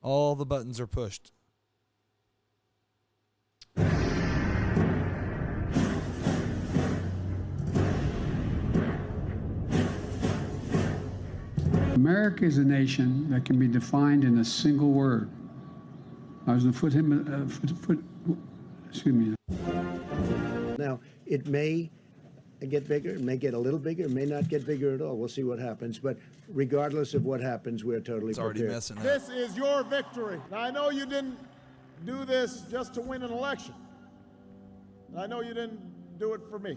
All the buttons are pushed. America is a nation that can be defined in a single word. I was going to excuse me. Now, it may get bigger, it may get a little bigger, it may not get bigger at all. We'll see what happens. But regardless of what happens, we're totally It's already prepared. messing up. This is your victory. Now, I know you didn't do this just to win an election. I know you didn't do it for me.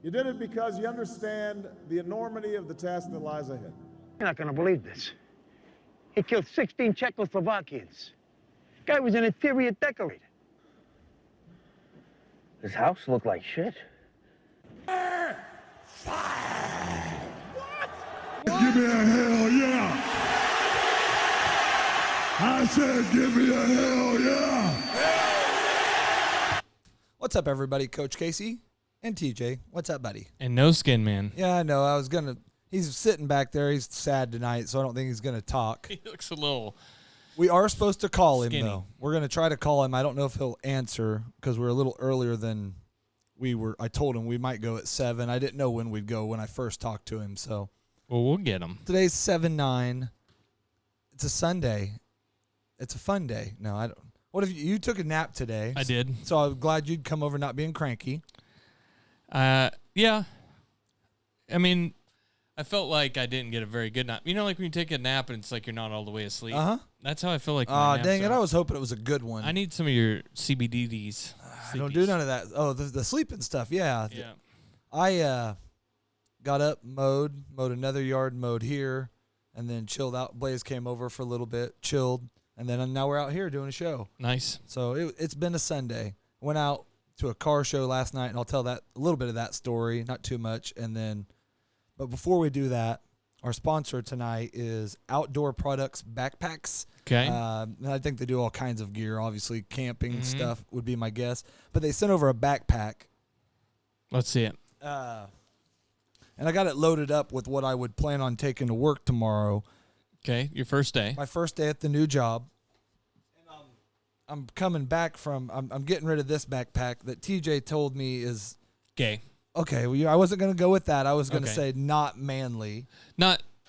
You did it because you understand the enormity of the task that lies ahead. You're not gonna believe this. He killed 16 Czechoslovakians. Guy was an interior decorator. His house looked like shit. Give me a hell yeah! I said give me a hell yeah! What's up, everybody? Coach Casey and TJ. What's up, buddy? And No Skin Man. Yeah, I know. He's sitting back there. He's sad tonight, so I don't think he's going to talk. He looks a little... We are supposed to call him, skinny. though. We're going to try to call him. I don't know if he'll answer because we're a little earlier than we were. I told him we might go at 7. I didn't know when we'd go when I first talked to him, so... Well, we'll get him. Today's 7/9. It's a Sunday. It's a fun day. No, I don't. What if you took a nap today? I did. So I'm glad you'd come over not being cranky. Yeah. I mean, I felt like I didn't get a very good nap. You know, like when you take a nap and it's like you're not all the way asleep. Uh-huh. That's how I feel like. Dang it. I was hoping it was a good one. I need some of your CBDs. I don't do none of that. Oh, the sleeping stuff. Yeah. Yeah. I got up, mowed another yard, mowed here, and then chilled out. Blaze came over for a little bit, chilled, and then now we're out here doing a show. Nice. So it's been a Sunday. Went out to a car show last night, and I'll tell that a little bit of that story, not too much. But before we do that, our sponsor tonight is Outdoor Products Backpacks. Okay. And I think they do all kinds of gear. Obviously, camping stuff would be my guess. But they sent over a backpack. Let's see it. And I got it loaded up with what I would plan on taking to work tomorrow. Okay, your first day. My first day at the new job. And I'm coming back from, I'm getting rid of this backpack that TJ told me is... Gay. Okay, well, I wasn't going to go with that. I was going to Okay. say not manly.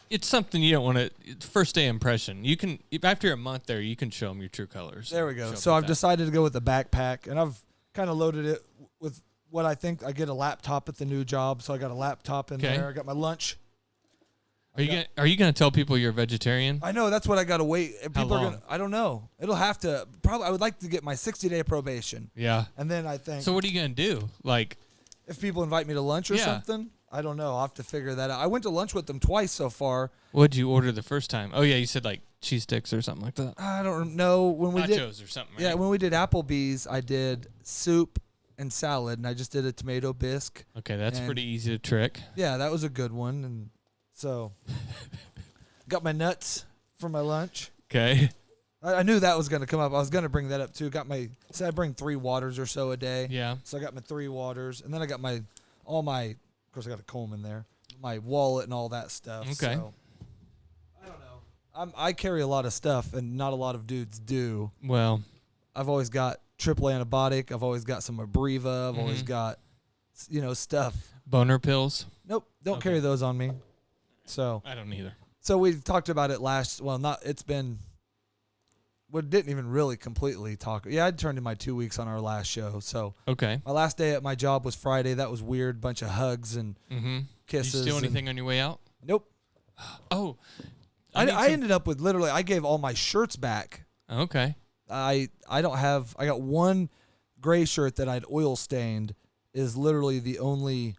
It's something you don't want to... First day impression. You can, after a month there, you can show them your true colors. There we go. Show So them I've that. decided to go with the backpack, and I've kind of loaded it with what I think. I get a laptop at the new job, so I got a laptop in Okay. there. I got my lunch. Are you gonna tell people you're a vegetarian? I know that's what I got to wait. And How people long? are gonna. I don't know. It'll have to. Probably. I would like to get my 60-day probation, Yeah. and then I think. So what are you gonna do? Like, if people invite me to lunch or Yeah. something, I don't know. I'll have to figure that out. I went to lunch with them twice so far. what'd you order the first time? Oh yeah, you said like cheese sticks or something like that. I don't know when we did. Nachos or something. Right? Yeah, when we did Applebee's, I did soup and salad, and I just did a tomato bisque. Okay, that's And- pretty easy to trick. Yeah, that was a good one, and so got my nuts for my lunch. Okay. I knew that was going to come up. I was going to bring that up too. Said I bring 3 waters or so a day. Yeah. So I got my 3 waters, and then I got all my. Of course, I got a comb in there, my wallet and all that stuff. Okay. So, I don't know. I carry a lot of stuff, and not a lot of dudes do. Well, I've always got triple antibiotic. I've always got some Abreva. I've always got, stuff. boner pills. Nope, don't carry those on me. So I don't either. So we talked about it we didn't even really completely talk. Yeah, I turned in my 2 weeks on our last show. So Okay. my last day at my job was Friday. That was weird. Bunch of hugs and Did kisses. you steal and- anything on your way out? Nope. Oh. I ended up with literally, I gave all my shirts back. Okay. I got one gray shirt that I'd oil stained is literally the only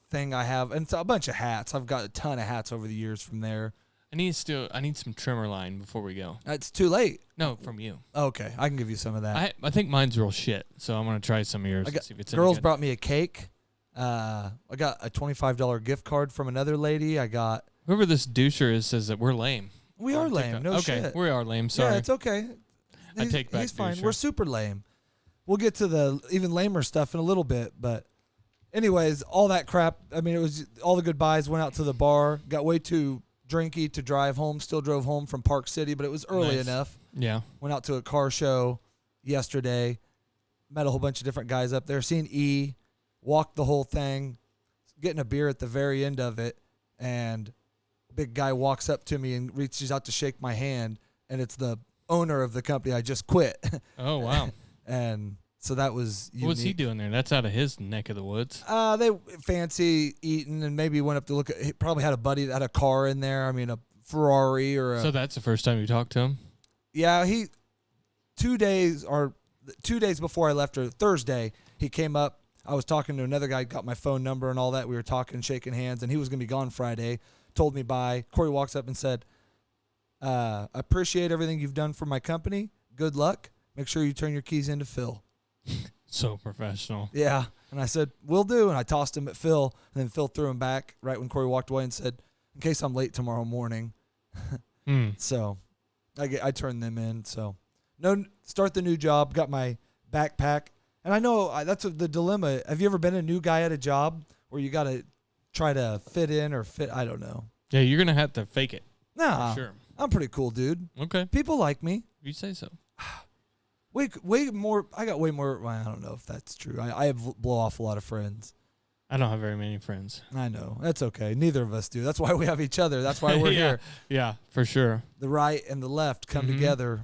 thing I have. And it's a bunch of hats. I've got a ton of hats over the years from there. I need some trimmer line before we go. It's too late. No, from you. Okay, I can give you some of that. I think mine's real shit, so I'm gonna try some of yours. And see if it's any Girls good. brought me a cake. I got a $25 gift card from another lady. I got. Whoever this doucher is says that we're lame. We are lame. No okay, shit. we are lame. Sorry. Yeah, it's okay. I take back He's fine. doucher. We're super lame. We'll get to the even lamer stuff in a little bit, but anyways, all that crap. I mean, it was all the goodbyes. Went out to the bar. Got way too drinky to drive home. Still drove home from Park City, but it was early Nice. enough. Yeah. Went out to a car show yesterday. Met a whole bunch of different guys up there. Seen E. Walked the whole thing. Getting a beer at the very end of it, and big guy walks up to me and reaches out to shake my hand, and it's the owner of the company I just quit. Oh, wow. And so that was unique. What's he doing there? That's out of his neck of the woods. They fancy eating, and maybe went up to look at. He probably had a buddy that had a car in there. I mean, a Ferrari or a. So that's the first time you talked to him? Yeah, 2 days before I left, or Thursday, he came up. I was talking to another guy, got my phone number and all that. We were talking, shaking hands, and he was going to be gone Friday. Told me bye. Corey walks up and said, appreciate everything you've done for my company. Good luck. Make sure you turn your keys into Phil. So professional. Yeah. And I said, will do. And I tossed him at Phil, and then Phil threw him back right when Corey walked away and said, in case I'm late tomorrow morning. So I turned them in. So start the new job, got my backpack. And I know that's the dilemma. Have you ever been a new guy at a job where you got to try to fit in or fit? I don't know. Yeah, you're going to have to fake it. Nah, Sure. I'm pretty cool, dude. Okay. People like me. You say so. Way more. I got way more. Well, I don't know if that's true. I blow off a lot of friends. I don't have very many friends. I know. That's okay. Neither of us do. That's why we have each other. That's why we're Yeah. here. Yeah, for sure. The right and the left come Mhm. together,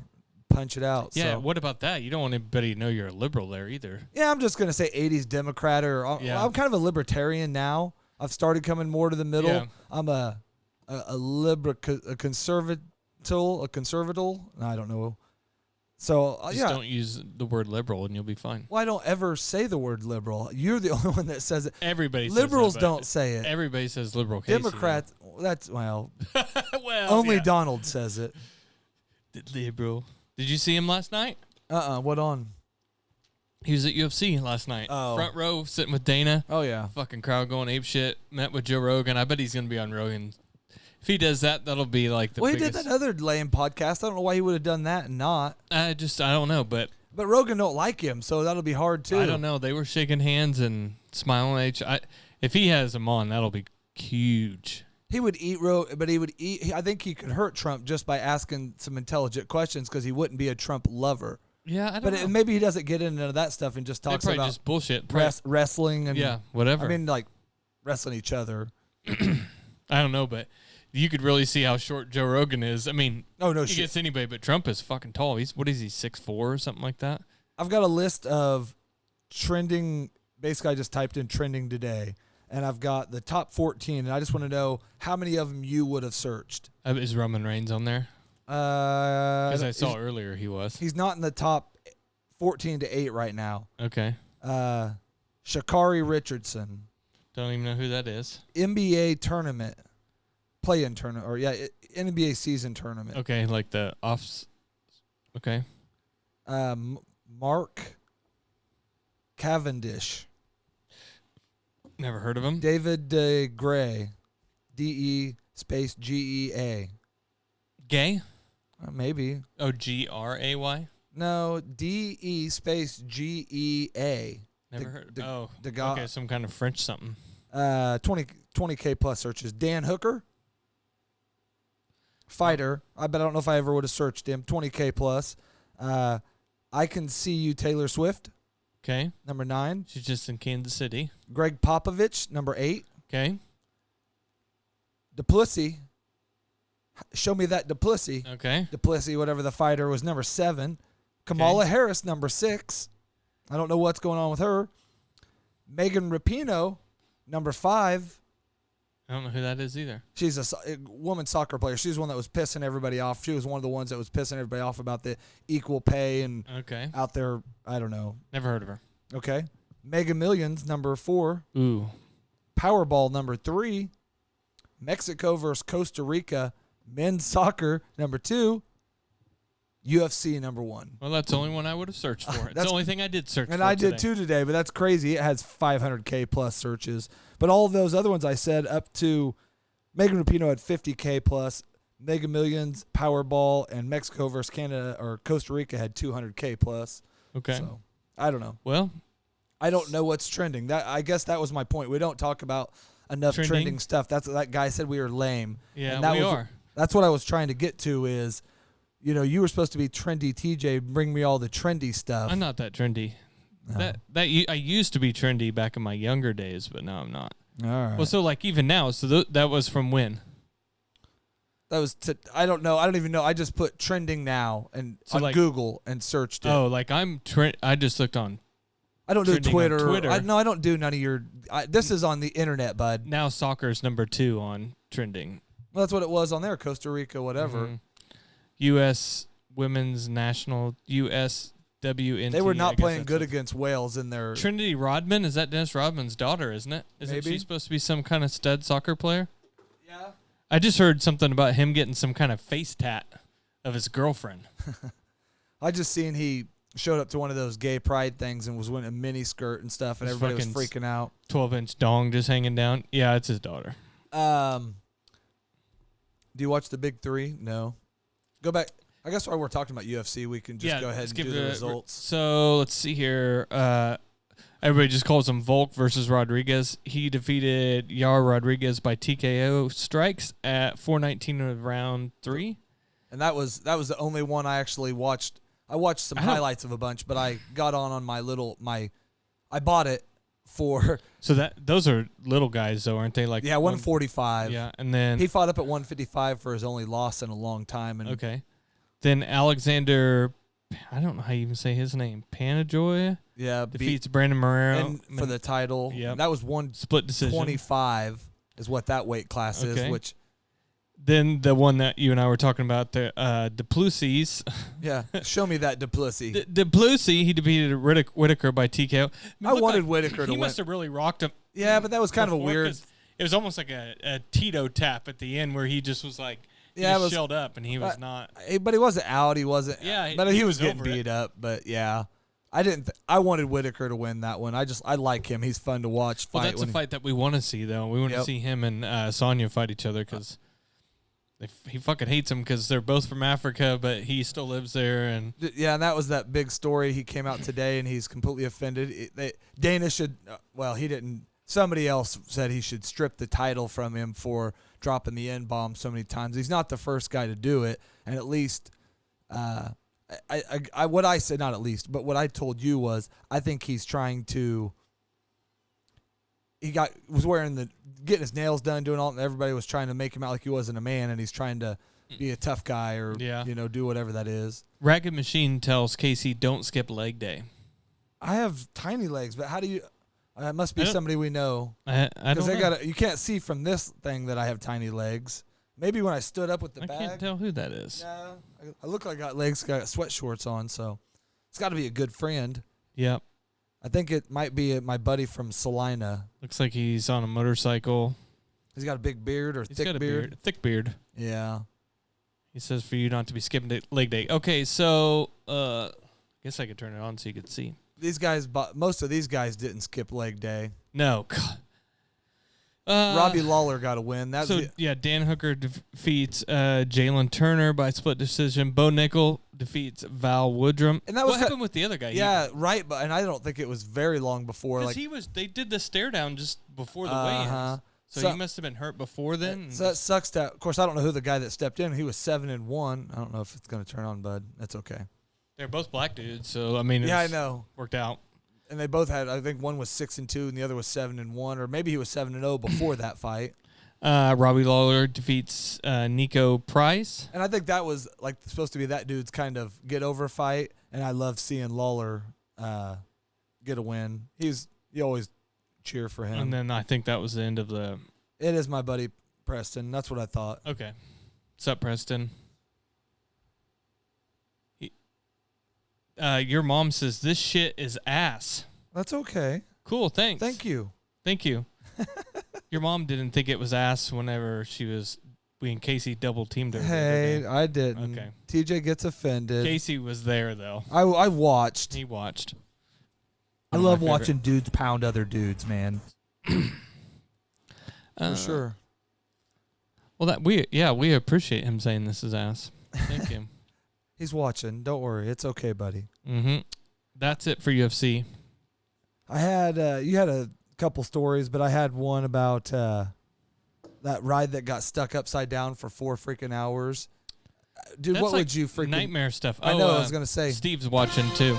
punch it out. Yeah, So. what about that? You don't want anybody to know you're a liberal there either. Yeah, I'm just gonna say 80s Democrat, or Yeah. I'm kind of a libertarian now. I've started coming more to the middle. Yeah. I'm a conservative. I don't know. So Just yeah. don't use the word liberal and you'll be fine. Well, I don't ever say the word liberal. You're the only one that says it. Everybody says Liberals that, but don't say it. Everybody says liberal Casey. Democrats. That's well, only yeah. Donald says it. The liberal. Did you see him last night? What on? He was at UFC last night. Oh. Front row, sitting with Dana. Oh yeah. Fucking crowd going ape shit. Met with Joe Rogan. I bet he's gonna be on Rogan. If he does that, that'll be like the Well, he biggest. did that other lame podcast. I don't know why he would have done that and not. I don't know, but But Rogan don't like him, so that'll be hard too. I don't know. They were shaking hands and smiling at each. If he has him on, that'll be huge. He would eat but he would eat. I think he could hurt Trump just by asking some intelligent questions because he wouldn't be a Trump lover. Yeah, I don't But know. maybe he doesn't get into that stuff and just They talks probably about just bullshit. wrestling and Yeah, whatever. I mean, like wrestling each other. I don't know, but you could really see how short Joe Rogan is. I mean, Oh no he shit! gets anybody, but Trump is fucking tall. He's 6'4" or something like that. I've got a list of trending. Basically, I just typed in trending today, and I've got the top 14, and I just want to know how many of them you would have searched. Is Roman Reigns on there? Because I saw he's, earlier he was. he's not in the top 14 to 8 right now. Okay. Sha'Carri Richardson, Don't even know who that is. NBA tournament, play-in tournament, or NBA season tournament. Okay, like the offs. Okay. Mark Cavendish, Never heard of him. David Gray, DE space GEA. Gay? Maybe. Oh, Gray? No, DE space GEA. Never The- heard. the- Oh, the guy- okay, some kind of French something. 20K plus searches. Dan Hooker, fighter. I don't know if I ever would have searched him. 20K plus. I Can See You, Taylor Swift, Okay, number 9. she's just in Kansas City. Greg Popovich, number 8. Okay, Duplessis. Show me that Duplessis. okay. Duplessis, whatever the fighter, was number 7. Kamala Harris, number 6. I don't know what's going on with her. Megan Rapinoe, number 5. I don't know who that is either. She's a woman soccer player. She's one that was pissing everybody off. She was one of the ones that was pissing everybody off about the equal pay and Okay, out there. I don't know. never heard of her. Okay. Mega Millions, number 4. Ooh, Powerball, number 3. Mexico versus Costa Rica, men's soccer, number 2. UFC, number 1. well, that's the only one I would have searched for. It's the That's- only thing I did search for. And I did today. too today, but that's crazy. It has 500K plus searches. But all of those other ones I said up to Megan Rapinoe had 50K plus. Mega Millions, Powerball, and Mexico versus Canada or Costa Rica had 200K plus. Okay. So I don't know. Well, I don't know what's trending. That I guess that was my point. We don't talk about enough trending stuff. That's that guy said we were lame. Yeah, and that we was, are. That's what I was trying to get to is, you were supposed to be trendy TJ, bring me all the trendy stuff. I'm not that trendy. No. I used to be trendy back in my younger days, but now I'm not. All right. Well, so like even now, so that was from when? That was I don't know. I don't even know. I just put trending now and So on like- Google and searched it. Oh, like I just looked on. I don't do trending on Twitter. Twitter. I don't do none of your. This is on the internet, bud. Now soccer's number 2 on trending. Well, that's what it was on there. Costa Rica, whatever. Mhm. U.S. Women's National USWNT. They were I not guess playing that's good it. against Wales in their. Trinity Rodman, is that Dennis Rodman's daughter, isn't it? Isn't Maybe. she supposed to be some kind of stud soccer player? Yeah. I just heard something about him getting some kind of face tat of his girlfriend. I just seen he showed up to one of those gay pride things and was wearing a mini skirt and stuff, and His everybody was fucking freaking out. 12-inch dong just hanging down. Yeah, it's his daughter. Do you watch the Big Three? No. Go back. I guess while we're talking about UFC, we can just go ahead let's and give do the results. So let's see here. Everybody just calls him Volk versus Rodriguez. He defeated Yair Rodriguez by TKO strikes at 4:19 of round 3. And that was the only one I actually watched. I watched some I don't- highlights of a bunch, but I got on my I bought it for So those are little guys though, aren't they? Like 145. Yeah, and then He fought up at 155 for his only loss in a long time. And okay, then Alexander, I don't know how you even say his name. Panajoy yeah, defeats Brandon Morero and for the title. Yep. That was split decision. 125 is what that weight class is. Okay. Which Then the one that you and I were talking about, the Duplessis. yeah, show me that Duplessis. Duplessis, he defeated Whitaker by TKO. I wanted Whitaker to He win. must have really rocked him. Yeah, but that was kind of a before, weird. 'cause it was almost like a Tito tap at the end where he just was like, he Yeah, it just was- shelled up and he was not. But he wasn't out. He wasn't. Yeah, but he was getting over it. beat up. But yeah, I didn't. I wanted Whitaker to win that one. I like him. He's fun to watch. Well, Fight that's a when fight that we want to see, though. We want to Yep. see him and Sonya fight each other because he fucking hates him because they're both from Africa, but he still lives there. And Yeah, and that was that big story. He came out today and he's completely offended. Dana should. Well, he didn't. Somebody else said he should strip the title from him for dropping the N-bomb so many times. He's not the first guy to do it, and at least, what I said, not at least, but what I told you was, I think he's trying to. He was getting his nails done, doing all, and everybody was trying to make him out like he wasn't a man, and he's trying to be a tough guy or Yeah. do whatever that is. Ragged Machine tells Casey, don't skip leg day. I have tiny legs, but how do you? It must be I don't- somebody we know. I Because don't know. you can't see from this thing that I have tiny legs. Maybe when I stood up with the I bag. can't tell who that is. Nah, I look like I got legs, got sweat shorts on, so it's got to be a good friend. Yep. I think it might be my buddy from Salina. Looks like he's on a motorcycle. He's got a big beard or He's thick got a beard. thick beard. Yeah. He says for you not to be skipping leg day. Okay, so guess I could turn it on so you could see. These guys, most of these guys didn't skip leg day. No. God. Robbie Lawler got a win. That's So yeah, Dan Hooker defeats Jalen Turner by split decision. Bo Nickel defeats Val Woodrum. And that was what happened with the other guy? yeah, right. But and I don't think it was very long before. Like they did the stare down just before the Uh-huh. weigh-ins. So he must have been hurt before then. So that sucks. Of course, I don't know who the guy that stepped in. He was 7-1. I don't know if it's going to turn on, bud. That's okay. They're both black dudes, so I mean, Yeah, I it's know. worked out. And they both had. I think one was 6-2, and the other was 7-1, or maybe he was 7-0 before that fight. Robbie Lawler defeats Nico Price. And I think that was like supposed to be that dude's kind of get over fight. And I love seeing Lawler get a win. You always cheer for him. And then I think that was the end of the. It is my buddy Preston. That's what I thought. Okay. What's up, Preston? Your mom says this shit is ass. That's okay. Cool, thanks. Thank you. Thank you. Your mom didn't think it was ass whenever we and Casey double teamed her. the other Hey, day. I didn't. Okay. TJ gets offended. Casey was there though. I watched. He watched. I One of my love favorite- watching dudes pound other dudes, man. For sure. Well, we appreciate him saying this is ass. Thank you. He's watching. Don't worry. It's okay, buddy. Mm-hmm. That's it for UFC. I had you had a couple stories, but I had one about that ride that got stuck upside down for 4 freaking hours. Dude, That's what like would you freaking nightmare stuff? I know. I was gonna say Steve's watching too.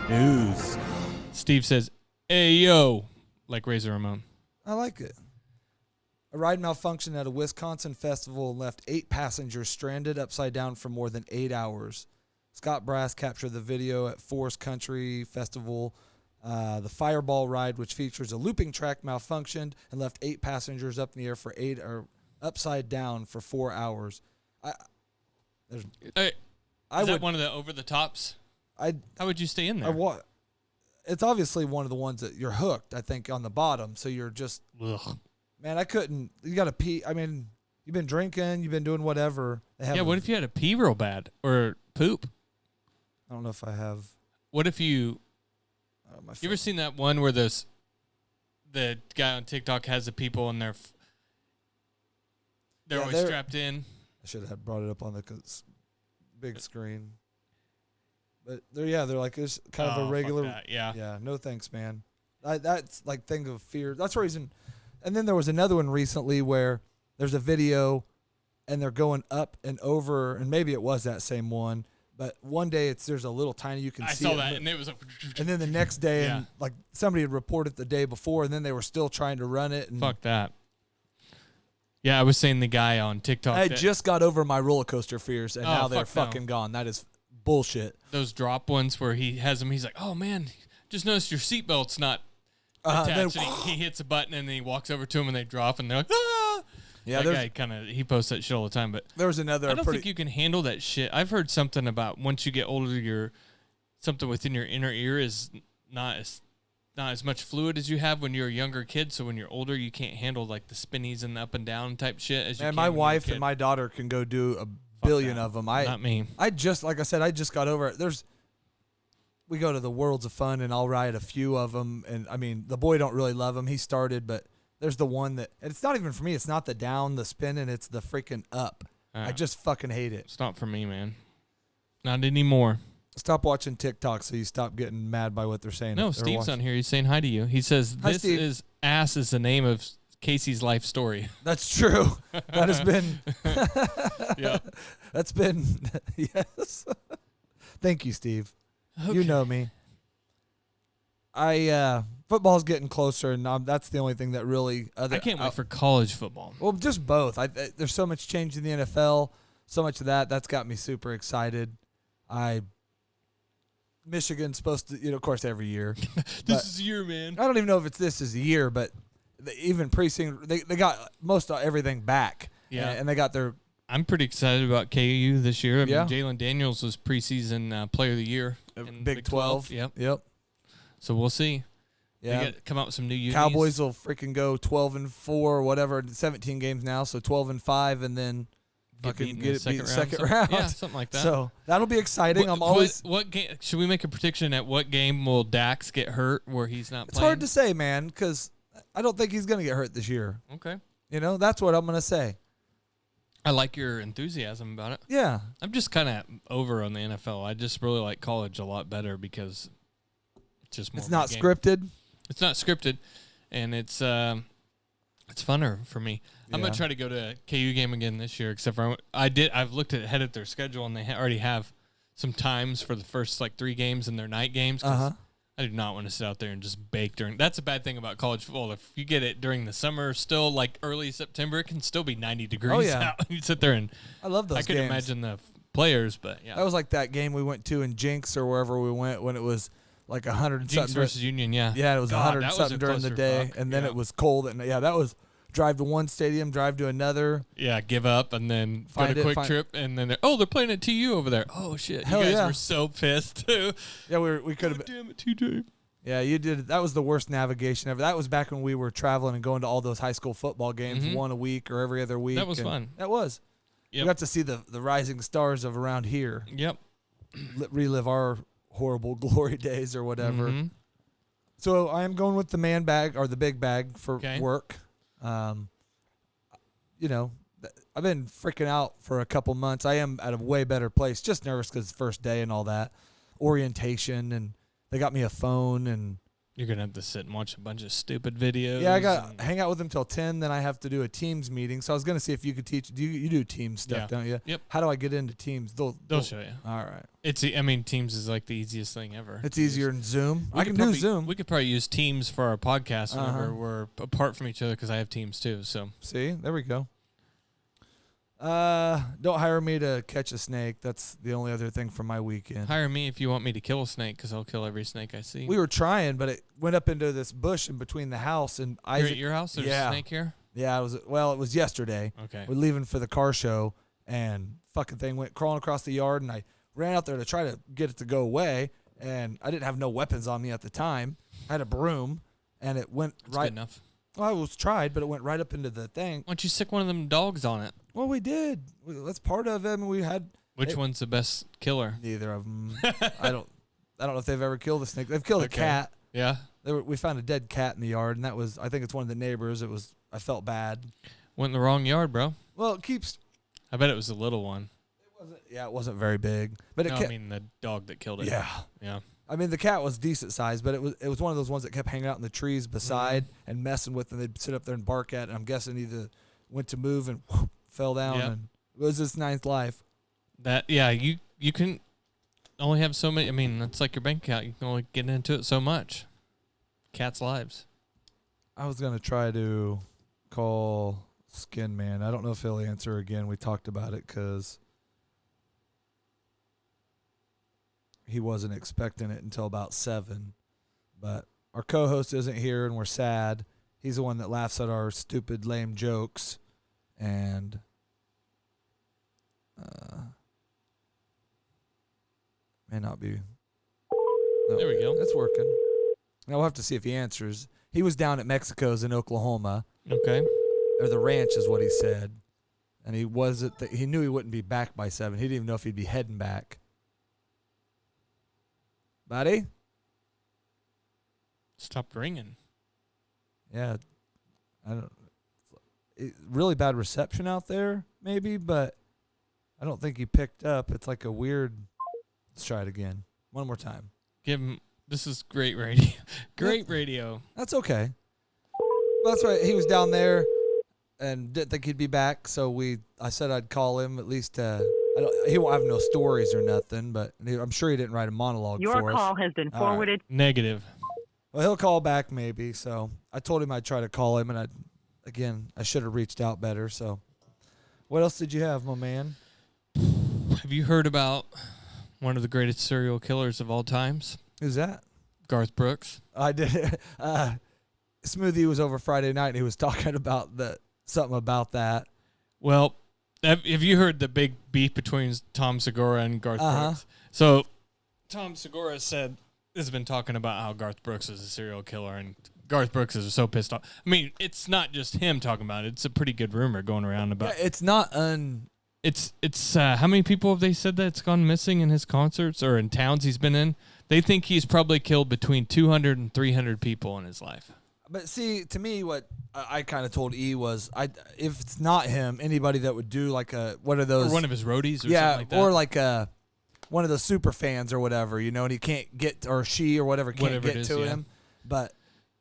news. Steve says, "Hey yo," like Razor Ramon. I like it. A ride malfunctioned at a Wisconsin festival and left 8 passengers stranded upside down for more than 8 hours. Scott Brass captured the video at Forest Country Festival. The Fireball ride, which features a looping track, malfunctioned and left 8 passengers up in the air for 8 or upside down for 4 hours. Hey, I is that would. one of the over the tops? I. How would you stay in there? It's obviously one of the ones that you're hooked. I think on the bottom, so you're just. Ugh. Man, I couldn't. You got to pee. I mean, you've been drinking, you've been doing whatever. Yeah, what if you had to pee real bad or poop? I don't know if I have. What if you My ever seen that one where the guy on TikTok has the people and they're Yeah, always they're- strapped in? I should have brought it up on the big screen. But they're like it's kind of Oh, a fuck regular. that, yeah. Yeah. No thanks, man. That's like thing of fear. That's the reason. And then there was another one recently where there's a video, and they're going up and over, and maybe it was that same one. But one day there's a little tiny you can I see. saw it, that, and it was. and then the next day, Yeah. and like somebody had reported the day before, and then they were still trying to run it. And Fuck that. Yeah, I was saying the guy on TikTok. I that just got over my roller coaster fears, and Oh, now they're fuck no. fucking gone. That is bullshit. those drop ones where he has them. He's like, "Oh man, just noticed your seatbelt's not attached." then- and he hits a button, and then he walks over to him, and they drop, and they're like, "Ah!" Yeah, that there's- guy he posts that shit all the time. But There was another I don't pretty. think you can handle that shit. I've heard something about once you get older, something within your inner ear is not as much fluid as you have when you're a younger kid. So when you're older, you can't handle like the spinnies and the up and down type shit as you Man, can. my when you're a wife kid. and my daughter can go do a billion that. of them. Not me. I just like I said, I just got over it. We go to the Worlds of Fun, and I'll ride a few of them. And I mean, the boy don't really love them. He started, but there's the one that, and it's not even for me. It's not the down, the spinning. It's the freaking up. I just fucking hate it. It's not for me, man. Not anymore. Stop watching TikTok so you stop getting mad by what they're saying. No, if they're Steve's watching. on here. He's saying hi to you. He says, Hi, "This Steve. is ass is the name of Casey's life story." That's true. That has been. Yeah. That's been. Yes. Thank you, Steve. You know me. Football's getting closer, and that's the only thing that really. I can't wait for college football. Well, just both. There's so much change in the NFL, so much of that. That's got me super excited. Michigan's supposed to, of course, every year. This is your man. I don't even know if this is a year, but even preseason, they got most of everything back. Yeah. and they got their. I'm pretty excited about KU this year. I mean, Yeah. Jalen Daniels was preseason player of the year in Big 12. Yep. So we'll see. Yeah. They come out with some new unis. Cowboys will freaking go 12-4 or whatever, 17 games now, so 12-5, and then fucking beaten get in it the beat second second round. round. Yeah, something like that. So that'll be exciting. I'm always. What game? Should we make a prediction at what game will Dax get hurt where he's not It's playing? hard to say, man, because I don't think he's gonna get hurt this year. Okay. That's what I'm gonna say. I like your enthusiasm about it. Yeah. I'm just kind of over on the NFL. I just really like college a lot better because it's just more. It's of my not game. scripted. It's not scripted, and it's funner for me. I'm gonna Yeah. try to go to a KU game again this year. Except for I've looked ahead at their schedule, and they already have some times for the first 3 games and their night games. 'Cause I do not want to sit out there and just bake during. That's a bad thing about college football. If you get it during the summer, still early September, it can still be 90 degrees Oh, yeah. out. You sit there and I love those I could games. imagine the players, but yeah. That was like that game we went to in Jinx or wherever we went when it was like 100 and Jinx something. versus Union, yeah. Yeah, it was God, 100 that and was something a during the day, clusterfuck. and then Yeah. it was cold. And yeah, that was drive to one stadium, drive to another. Yeah, give up and then Find go it, to Quick find- Trip, and then they're playing at TU over there. Oh shit, Hell you guys yeah. were so pissed too. Yeah, we could have. Damn it, TJ. Yeah, you did. That was the worst navigation ever. That was back when we were traveling and going to all those high school football games, Mhm. one a week or every other week. That was and fun. That was. Yep. We got to see the rising stars of around here. Yep. Relive our horrible glory days or whatever. Mhm. So I am going with the man bag or the big bag for Okay. work. I've been freaking out for a couple months. I am at a way better place. Just nervous because it's first day and all that orientation, and they got me a phone and You're gonna have to sit and watch a bunch of stupid videos. yeah, I got and- hang out with them till 10. Then I have to do a Teams meeting. So I was gonna see if you could teach. You do Teams stuff, Yeah. don't you? Yep. How do I get into Teams? They'll show you. All right. I mean, Teams is like the easiest thing ever. It's easier than Zoom. We I could can do probably- Zoom. We could probably use Teams for our podcast whenever Uh-huh. we're apart from each other because I have Teams too. So See, there we go. Don't hire me to catch a snake. That's the only other thing from my weekend. hire me if you want me to kill a snake because I'll kill every snake I see. We were trying, but it went up into this bush in between the house and You're Isaac. at your house? There's yeah. a snake here? Yeah, it was yesterday. Okay. We're leaving for the car show, and fucking thing went crawling across the yard, and I ran out there to try to get it to go away, and I didn't have no weapons on me at the time. I had a broom, and it went That's right. good enough. Well, I was tried, but it went right up into the thing. Why don't you stick one of them dogs on it? Well, we did. That's part of it. I mean, we had Which It- one's the best killer? neither of them. I don't know if they've ever killed a snake. They've killed a Okay. cat. Yeah. We found a dead cat in the yard, and I think it's one of the neighbors. I felt bad. Went in the wrong yard, bro. Well, it keeps. I bet it was a little one. It wasn't very big, but it No, I kept. mean the dog that killed it. Yeah. Yeah. I mean, the cat was decent sized, but it was one of those ones that kept hanging out in the trees beside and messing with them. They'd sit up there and bark at it. And I'm guessing either went to move and whoop, fell down, Yep. and it was his ninth life. You can only have so many. I mean, that's like your bank account. You can only get into it so much. Cats' lives. I was gonna try to call Skin Man. I don't know if he'll answer again. We talked about it because he wasn't expecting it until about 7. But our co-host isn't here, and we're sad. He's the one that laughs at our stupid, lame jokes, and may not be. No, There we go. It's working. Now we'll have to see if he answers. He was down at Mexico's in Oklahoma, Okay. or the ranch is what he said, and he knew he wouldn't be back by 7. He didn't even know if he'd be heading back. Buddy? Stopped ringing. Yeah, I don't. Really bad reception out there, maybe, but I don't think he picked up. It's like a weird. Let's try it again. One more time. Give him. This is great radio. Great radio. That's okay. That's right. He was down there and didn't think he'd be back, so I said I'd call him at least. He won't have no stories or nothing, but I'm sure he didn't write a monologue Your for call us. has been All right. forwarded. Negative. Well, he'll call back maybe. So I told him I'd try to call him, and I should have reached out better. So, what else did you have, my man? Have you heard about one of the greatest serial killers of all times? Who's that? Garth Brooks. I did. Smoothie was over Friday night, and he was talking about something about that. Well, have you heard the big beef between Tom Segura and Garth Uh-huh. Brooks? So, Tom Segura has been talking about how Garth Brooks is a serial killer, and Garth Brooks is so pissed off. I mean, it's not just him talking about it. It's a pretty good rumor going around about Yeah, it's not It's how many people have they said that's gone missing in his concerts or in towns he's been in? They think he's probably killed between 200 and 300 people in his life. But see, to me, what I kind of told E was, if it's not him, anybody that would do like what are those? Or one of his roadies or yeah, something like that. or like one of those super fans or whatever, and he can't get, or she or whatever can't Whatever it get is, to yeah. him. But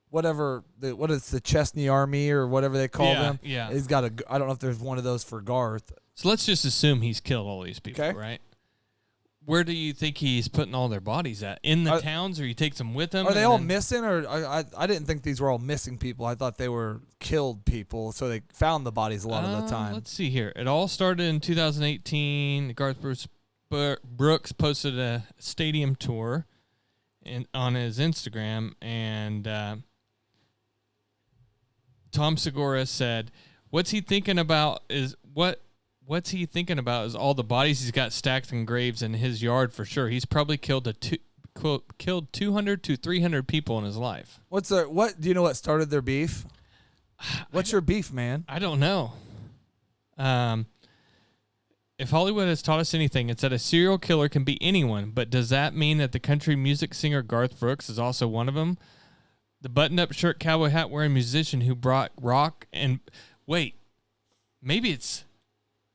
whatever, what is the Chesney Army or whatever they call them? yeah. He's got I don't know if there's one of those for Garth. So let's just assume he's killed all these people, Okay. right? Where do you think he's putting all their bodies at? In the towns, or he takes them with him? Are they and all then- missing, or I didn't think these were all missing people. I thought they were killed people, so they found the bodies a lot of the time. Let's see here. It all started in 2018. Garth Brooks posted a stadium tour on his Instagram, and Tom Segura said, What's he thinking about is all the bodies he's got stacked in graves in his yard for sure. He's probably killed killed 200 to 300 people in his life. What do you know what started their beef? What's your beef, man? I don't know. If Hollywood has taught us anything, it's that a serial killer can be anyone. But does that mean that the country music singer Garth Brooks is also one of them? The buttoned-up shirt, cowboy hat wearing musician who brought rock and wait, maybe it's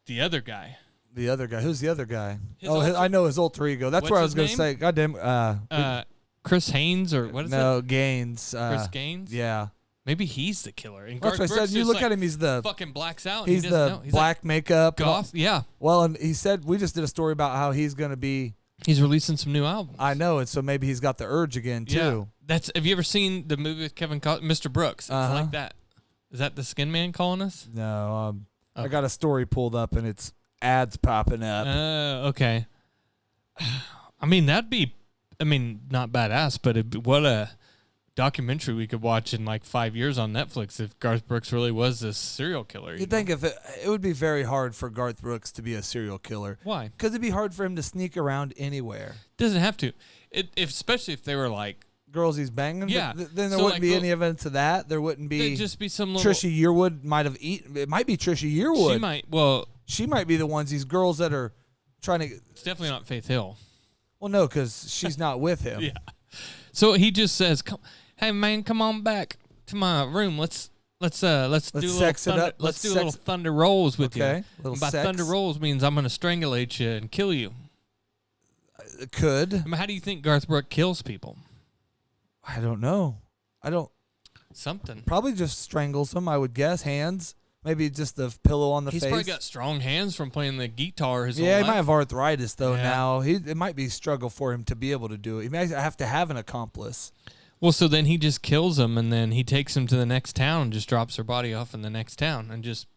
the other guy. The other guy. Who's the other guy? His I know his alter ego. That's What's where I was his going to name? say. Goddamn. Chris Haynes or what is no, it? Gaines. Chris Gaines? Yeah. Maybe he's the killer. And That's Garth what I said. Brooks You just, look like, at him, he's the fucking blacks out. he's and he doesn't the know. He's black like makeup. and all- goth. Yeah. Well, and he said we just did a story about how he's going to be. He's releasing some new albums. I know, and so maybe he's got the urge again too. Yeah. Have you ever seen the movie with Kevin Mr. Brooks? It's Uh-huh. like that. Is that the Skin Man calling us? No, I Okay. got a story pulled up and it's ads popping up. Okay. I mean, that'd be, not badass, but what a documentary we could watch in like 5 years on Netflix if Garth Brooks really was this serial killer. You'd think if it would be very hard for Garth Brooks to be a serial killer. Why? Because it'd be hard for him to sneak around anywhere. Doesn't have to. Especially if they were like, Girls he's banging. Yeah. Then there So, wouldn't like, be any evidence of that. There wouldn't be. they'd just be some little. Trisha Yearwood might have eaten. It might be Trisha Yearwood. She might. Well, She might be the ones. These girls that are trying to. it's definitely not Faith Hill. Well, no, because she's not with him. Yeah. So he just says, "Hey man, come on back to my room. Let's do a little sex it thunder, up. Let's do Let's a little sex- thunder rolls with you. Okay, little And by sex. thunder rolls means I'm going to strangulate you and kill you. Could. I mean, how do you think Garth Brooks kills people? I don't know. I don't. Something. Probably just strangles them. I would guess hands. Maybe just the pillow on the He's face. probably got strong hands from playing the guitar his whole Yeah, he life. might have arthritis though. Yeah. Now it might be a struggle for him to be able to do it. He might have to have an accomplice. Well, so then he just kills him, and then he takes him to the next town and just drops her body off in the next town, and just.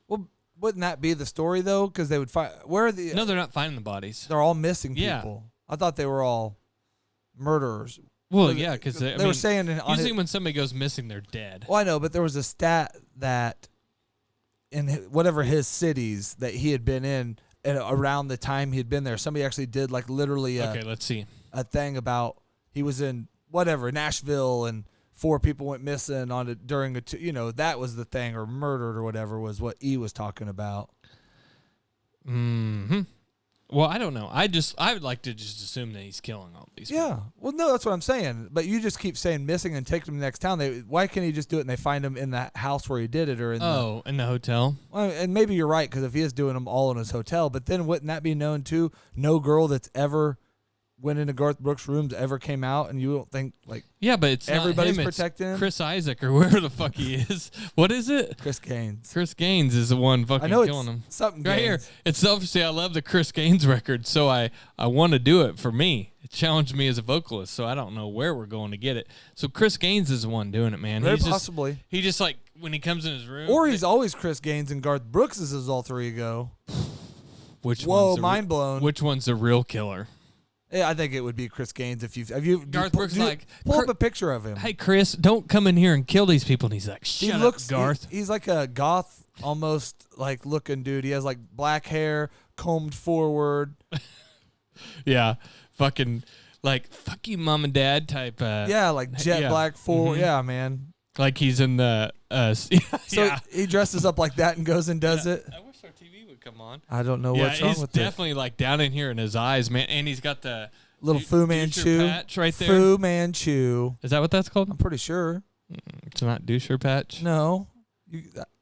Well, wouldn't that be the story though? Because they would find where are the? No, they're not finding the bodies. They're all missing Yeah. people. I thought they were all murderers. Well, But yeah, because they were saying on usually his, when somebody goes missing, they're dead. well, I know, but there was a stat that in whatever his cities that he had been in and around the time he had been there, somebody actually did like literally Okay, let's see. a thing about he was in whatever Nashville and 4 people went missing on it during that was the thing, or murdered or whatever was what E was talking about. Hmm. Well, I don't know. I would like to just assume that he's killing all these Yeah. people. Well, no, that's what I'm saying. But you just keep saying missing and take them to the next town. Why can't he just do it and they find him in the house where he did it or in In the hotel? well, and maybe you're right, because if he is doing them all in his hotel, but then wouldn't that be known too? No girl that's ever went into Garth Brooks' rooms ever came out, and you don't think like Yeah, but it's Everybody's not him, it's protecting him? Chris Isaac or whoever the fuck he is. What is it? Chris Gaines. Chris Gaines is the one fucking I know killing him. it's something Right here. Gaines. It's obviously I love the Chris Gaines record, so I want to do it for me. It challenged me as a vocalist, so I don't know where we're going to get it. So Chris Gaines is the one doing it, man. Very He's possibly. He just like when he comes in his room. Or he's always Chris Gaines and Garth Brooks is his alter ego. which Whoa, one's the mind blown. Which one's the real killer? Yeah, I think it would be Chris Gaines if you Garth Brooks like, pull up a picture of him. Hey Chris, don't come in here and kill these people. And he's like, He shut looks up, Garth. He's like a goth, almost like looking dude. He has like black hair, combed forward. Yeah, fucking like fuck you, mom and dad type. Yeah, like jet yeah. black forward. Mhm. Yeah, man. Like he's in the. So yeah. he dresses up like that and goes and does it. I wish our TV would come on. I don't know Yeah, what's wrong he's with it. definitely like down in here in his eyes, man. And he's got the Little Fu Manchu patch right there. Fu Manchu. Is that what that's called? I'm pretty sure. It's not doucher patch. No,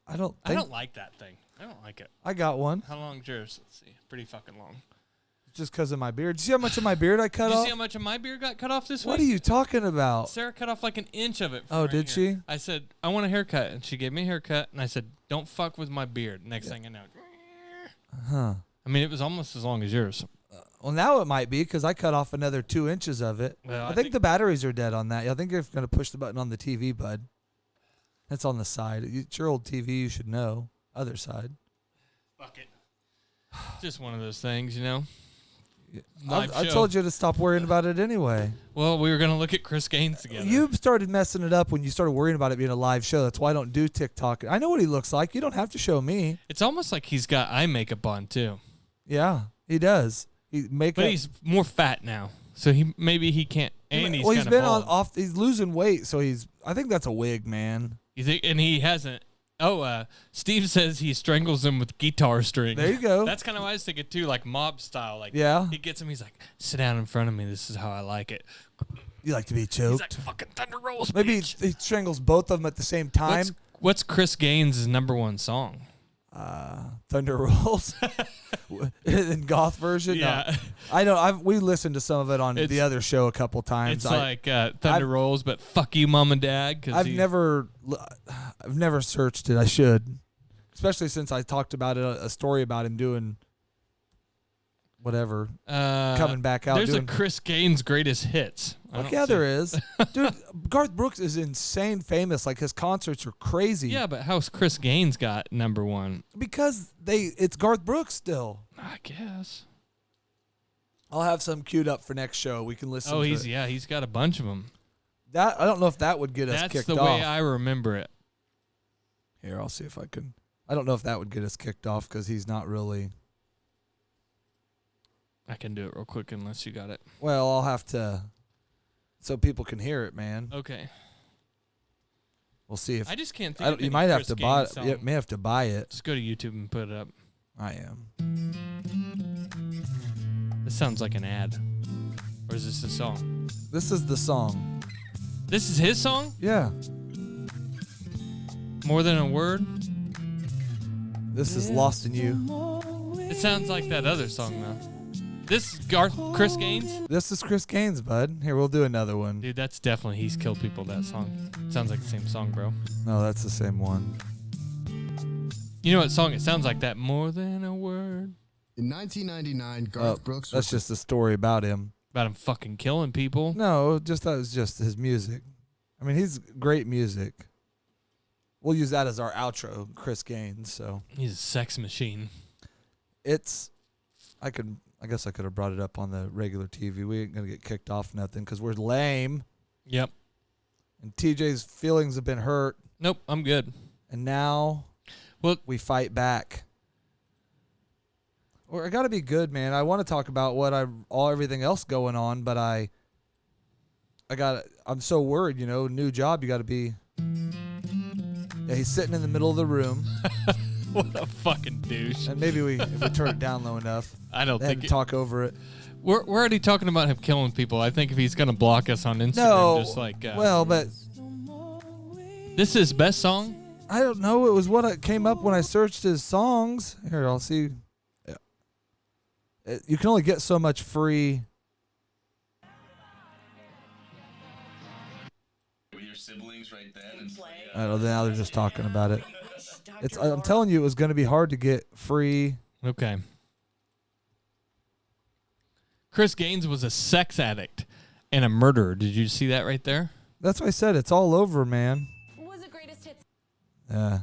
I don't. I Think, don't like that thing. I don't like it. I got one How long's yours? Let's see. Pretty fucking long. just because of my beard. Did you see how much of my beard I cut Did you off? see how much of my beard got cut off this What are week? you talking about? Sarah cut off like an inch of it. from Oh, right did here. she? I said, I want a haircut. And she gave me a haircut. And I said, don't fuck with my beard. Next thing I know. Huh. I mean, it was almost as long as yours. Well, now it might be because I cut off another 2 inches of it. Well, I think the batteries are dead on that. I think you're going to push the button on the TV, bud. That's on the side. It's your old TV. You should know. Other side. Fuck it. Just one of those things, you know? I Live show. told you to stop worrying about it anyway. Well, we were going to look at Chris Gaines together. You started messing it up when you started worrying about it being a live show. That's why I don't do TikTok. I know what he looks like. You don't have to show me. It's almost like he's got eye makeup on, too. Yeah, he does. But he's more fat now. So maybe he can't. And he's well, he's kinda been bald. off. He's losing weight, so I think that's a wig, man. You think? And he hasn't. Oh, Steve says he strangles him with guitar string. There you go. That's kind of what I was thinking too, like mob style. Like, Yeah. he gets him. He's like, sit down in front of me. This is how I like it. You like to be He's choked. like, fucking thunder rolls. Maybe bitch." he strangles both of them at the same time. What's Chris Gaines' #1 song? Thunder Rolls in goth version. Yeah. No. I know. We listened to some of it on the other show a couple times. It's like Thunder Rolls, but fuck you, mom and dad. Cause I've never searched it. I should, especially since I talked about it, a story about him doing whatever, coming back out. There's a Chris Gaines greatest hits. Yeah, there is. Dude, Garth Brooks is insane famous. Like, his concerts are crazy. Yeah, but how's Chris Gaines got number one? Because it's Garth Brooks still. I guess. I'll have some queued up for next show. We can listen to it. He's got a bunch of them. That I don't know if that would get us kicked off. That's the way I remember it. Here, I'll see if I can. I don't know if that would get us kicked off because he's not really. I can do it real quick unless you got it. Well, I'll have to, so people can hear it, man. Okay. We'll see if I just can't think. you might have to buy. You may have to buy it. Just go to YouTube and put it up. I am. This sounds like an ad, or is this a song? This is the song. This is his song? Yeah. More Than a Word? This is Lost in You. It sounds like that other song, though. This is Chris Gaines? This is Chris Gaines, bud. Here, we'll do another one. Dude, that's definitely He's Killed People, that song. Sounds like the same song, bro. No, that's the same one. You know what song it sounds like? That More Than a Word? In 1999, Garth Brooks that's just a story about him. About him fucking killing people? No, that was just his music. I mean, he's great music. We'll use that as our outro, Chris Gaines. So he's a sex machine. I guess I could have brought it up on the regular TV. We ain't gonna get kicked off nothing because we're lame. Yep. And TJ's feelings have been hurt. Nope, I'm good. And now, we fight back. Well, I got to be good, man. I want to talk about everything else going on, but I'm so worried. New job. You got to be. Yeah, he's sitting in the middle of the room. What a fucking douche. And maybe if we turn it down low enough, I don't think talk over it. We're already talking about him killing people. I think if he's gonna block us on Instagram, just like but this is his best song. I don't know. It was what came up when I searched his songs. Here, I'll see. You can only get so much free. Your siblings right there. I don't know. Now they're just talking about it. I'm telling you, it was going to be hard to get free. Okay. Chris Gaines was a sex addict and a murderer. Did you see that right there? That's what I said. It's all over, man. Was it greatest hits? Yeah.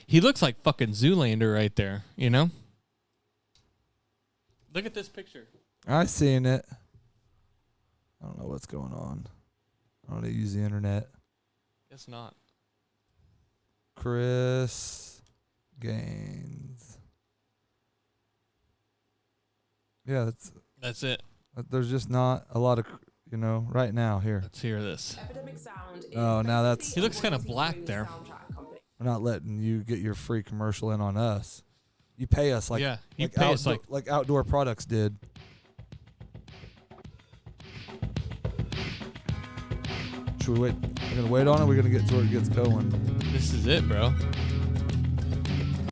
He looks like fucking Zoolander right there, Look at this picture. I seen it. I don't know what's going on. I don't use the internet. Guess not. Chris Gaines. Yeah, that's it. There's just not a lot of, right now here. Let's hear this. Epidemic Sound is Oh, now that's. He looks kind of black there. We're not letting you get your free commercial in on us. You pay us like like Outdoor Products did. Should we wait? We're gonna wait on it. We're gonna get to where it gets going. This is it, bro.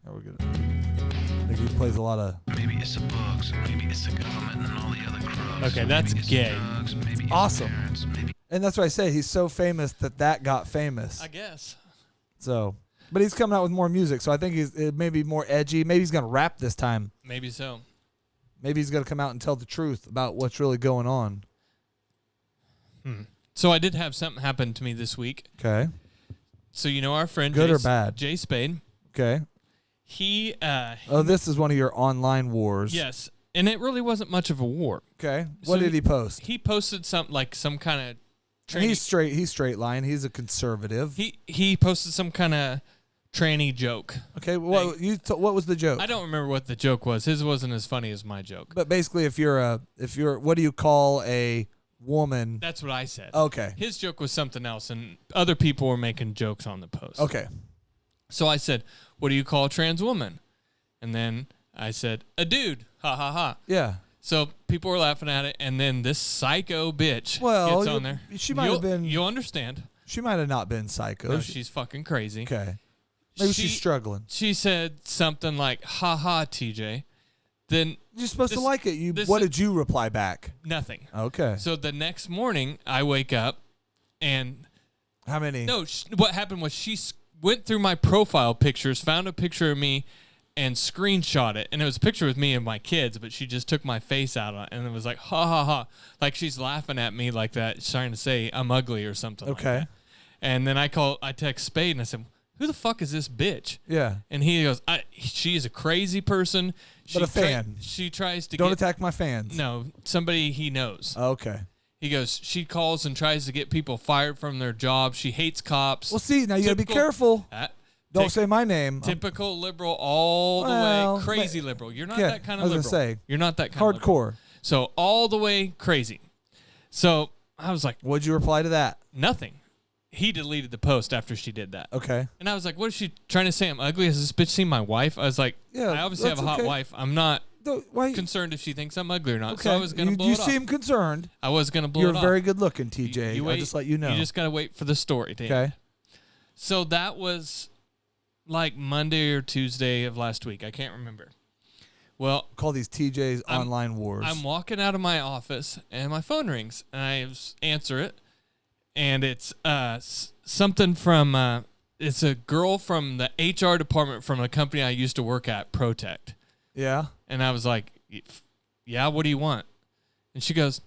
We're gonna. I think he plays a lot of. Maybe it's the bugs, maybe it's the government and all the other crooks. Okay, that's gay. Awesome. And that's what I say. He's so famous that got famous. I guess. So, but he's coming out with more music, so I think it may be more edgy. Maybe he's gonna rap this time. Maybe so. Maybe he's gonna come out and tell the truth about what's really going on. So I did have something happen to me this week. Okay. So our friend Good or bad? Jay Spade. Okay. He this is one of your online wars. Yes. And it really wasn't much of a war. Okay. What did he post? He posted some kind of and he's straight line. He's a conservative. He posted some kind of tranny joke. Okay, what was the joke? I don't remember what the joke was. His wasn't as funny as my joke. But basically if you're what do you call a woman? That's what I said. Okay. His joke was something else, and other people were making jokes on the post. Okay. So I said, what do you call a trans woman? And then I said, a dude. Ha, ha, ha. Yeah. So people were laughing at it, and then this psycho bitch gets on there. She might have been... You'll understand. She might have not been psycho. No, she's fucking crazy. Okay. Maybe she's struggling. She said something like, "Ha ha, TJ." Then you're supposed to like it. What did you reply back? Nothing. Okay. So the next morning, I wake up, and how many? No, what happened was she went through my profile pictures, found a picture of me, and screenshot it. And it was a picture with me and my kids, but she just took my face out on it, and it was like, ha ha ha, like she's laughing at me like that, trying to say I'm ugly or something. Okay. Like that. And then I text Spade and I said, "Who the fuck is this bitch?" Yeah. And he goes, "She is a crazy person. But a fan. She tries to Don't attack my fans." No, somebody he knows. Okay. He goes, she calls and tries to get people fired from their jobs. She hates cops. Well, see, now you got to be careful. Don't say my name. Typical liberal all the way. Crazy liberal. You're not that kind of liberal. I was going to say. You're not that kind of liberal. Hardcore. So all the way crazy. So I was like. What'd you reply to that? Nothing. He deleted the post after she did that. Okay. And I was like, what is she trying to say? I'm ugly? Has this bitch seen my wife? I was like, yeah, I obviously have a hot wife. I'm not concerned if she thinks I'm ugly or not. Okay. So I was going to blow it off. You seem concerned. I was going to blow it off. You're very good looking, TJ. I'll just let you know. You just got to wait for the story to end. So that was like Monday or Tuesday of last week. I can't remember. Well, call these TJ's online wars. I'm walking out of my office and my phone rings and I answer it, and it's something from it's a girl from the HR department from a company I used to work at, Protect. Yeah. And I was like, "Yeah, what do you want?" And she goes,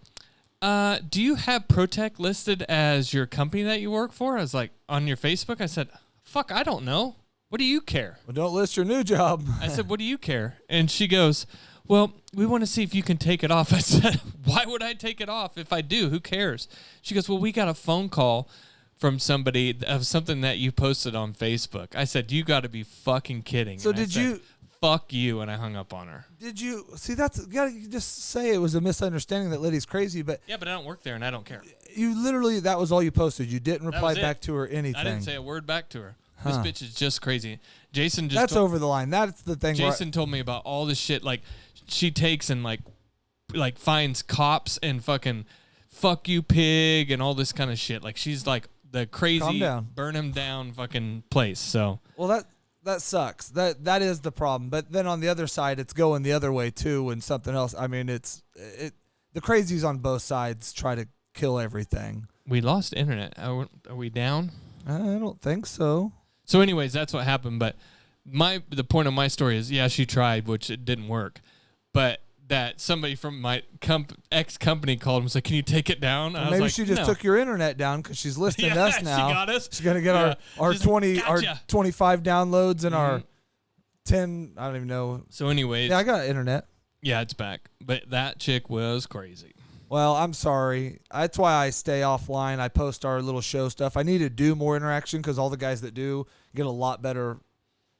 "Do you have Protect listed as your company that you work for?" I was like, "On your Facebook?" I said, "Fuck, I don't know. What do you care?" Well, don't list your new job. I said, "What do you care?" And she goes, "Well, we want to see if you can take it off." I said, "Why would I take it off? If I do, who cares?" She goes, "Well, we got a phone call from somebody of something that you posted on Facebook." I said, "You got to be fucking kidding." So and you? Fuck you, and I hung up on her. Did you see? You gotta just say it was a misunderstanding that Liddy's crazy, but yeah, but I don't work there, and I don't care. You literally, that was all you posted. You didn't reply back to her anything. I didn't say a word back to her. Huh. This bitch is just crazy. Jason just that's over the line. That's the thing. Jason told me about all this shit. Like she takes and like finds cops and fucking fuck you pig and all this kind of shit. Like she's like the crazy burn him down fucking place. So well, that sucks. That is the problem. But then on the other side, it's going the other way too, and something else. I mean, the crazies on both sides try to kill everything. We lost internet. Are we down? I don't think so. So, anyways, that's what happened. But the point of my story is, yeah, she tried, which it didn't work. But that somebody from my ex company called and was like, "Can you take it down?" Well, maybe she just took your internet down because she's listening to us now. She got us. She's gonna get our 25 downloads and our 10. I don't even know. So, anyways, yeah, I got internet. Yeah, it's back. But that chick was crazy. Well, I'm sorry. That's why I stay offline. I post our little show stuff. I need to do more interaction because all the guys that do get a lot better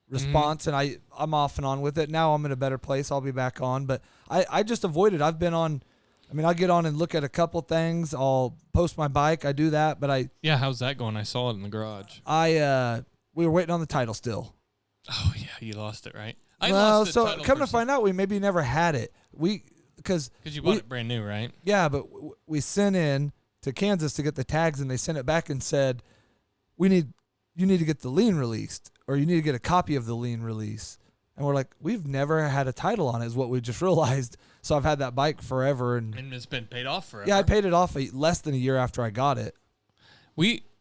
response, and I'm off and on with it. Now I'm in a better place. I'll be back on, but I just avoid it. I've been on. I mean, I get on and look at a couple things. I'll post my bike. I do that, but yeah. How's that going? I saw it in the garage. We were waiting on the title still. Oh yeah, you lost it, right? So come to find out, we maybe never had it. Because you bought it brand new, right? Yeah, but we sent in to Kansas to get the tags, and they sent it back and said, you need to get the lien released, or you need to get a copy of the lien release. And we're like, we've never had a title on it, is what we just realized. So I've had that bike forever. And it's been paid off forever. Yeah, I paid it off less than a year after I got it.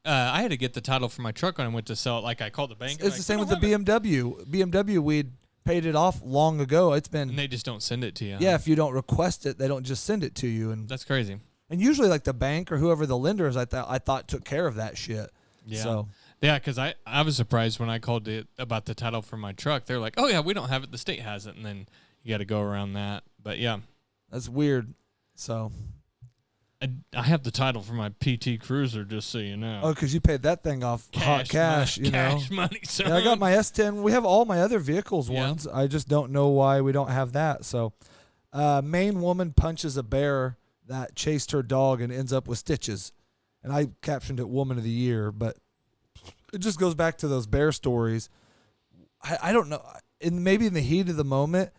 I had to get the title for my truck when I went to sell it. Like, I called the bank. It's the same with the BMW. BMW, we'd paid it off long ago. It's been. And they just don't send it to you. Yeah, if you don't request it, they don't just send it to you. And that's crazy. And usually, like the bank or whoever the lender is, I thought took care of that shit. Yeah. So. Yeah, because I was surprised when I called it about the title for my truck. They're like, "Oh yeah, we don't have it. The state has it," and then you got to go around that. But yeah, that's weird. So. I have the title for my PT Cruiser, just so you know. Oh, because you paid that thing off hot cash, you know. Cash money, son. Yeah, I got my S10. We have all my other vehicles ones. I just don't know why we don't have that. So, Maine woman punches a bear that chased her dog and ends up with stitches. And I captioned it Woman of the Year, but it just goes back to those bear stories. I don't know. Maybe in the heat of the moment,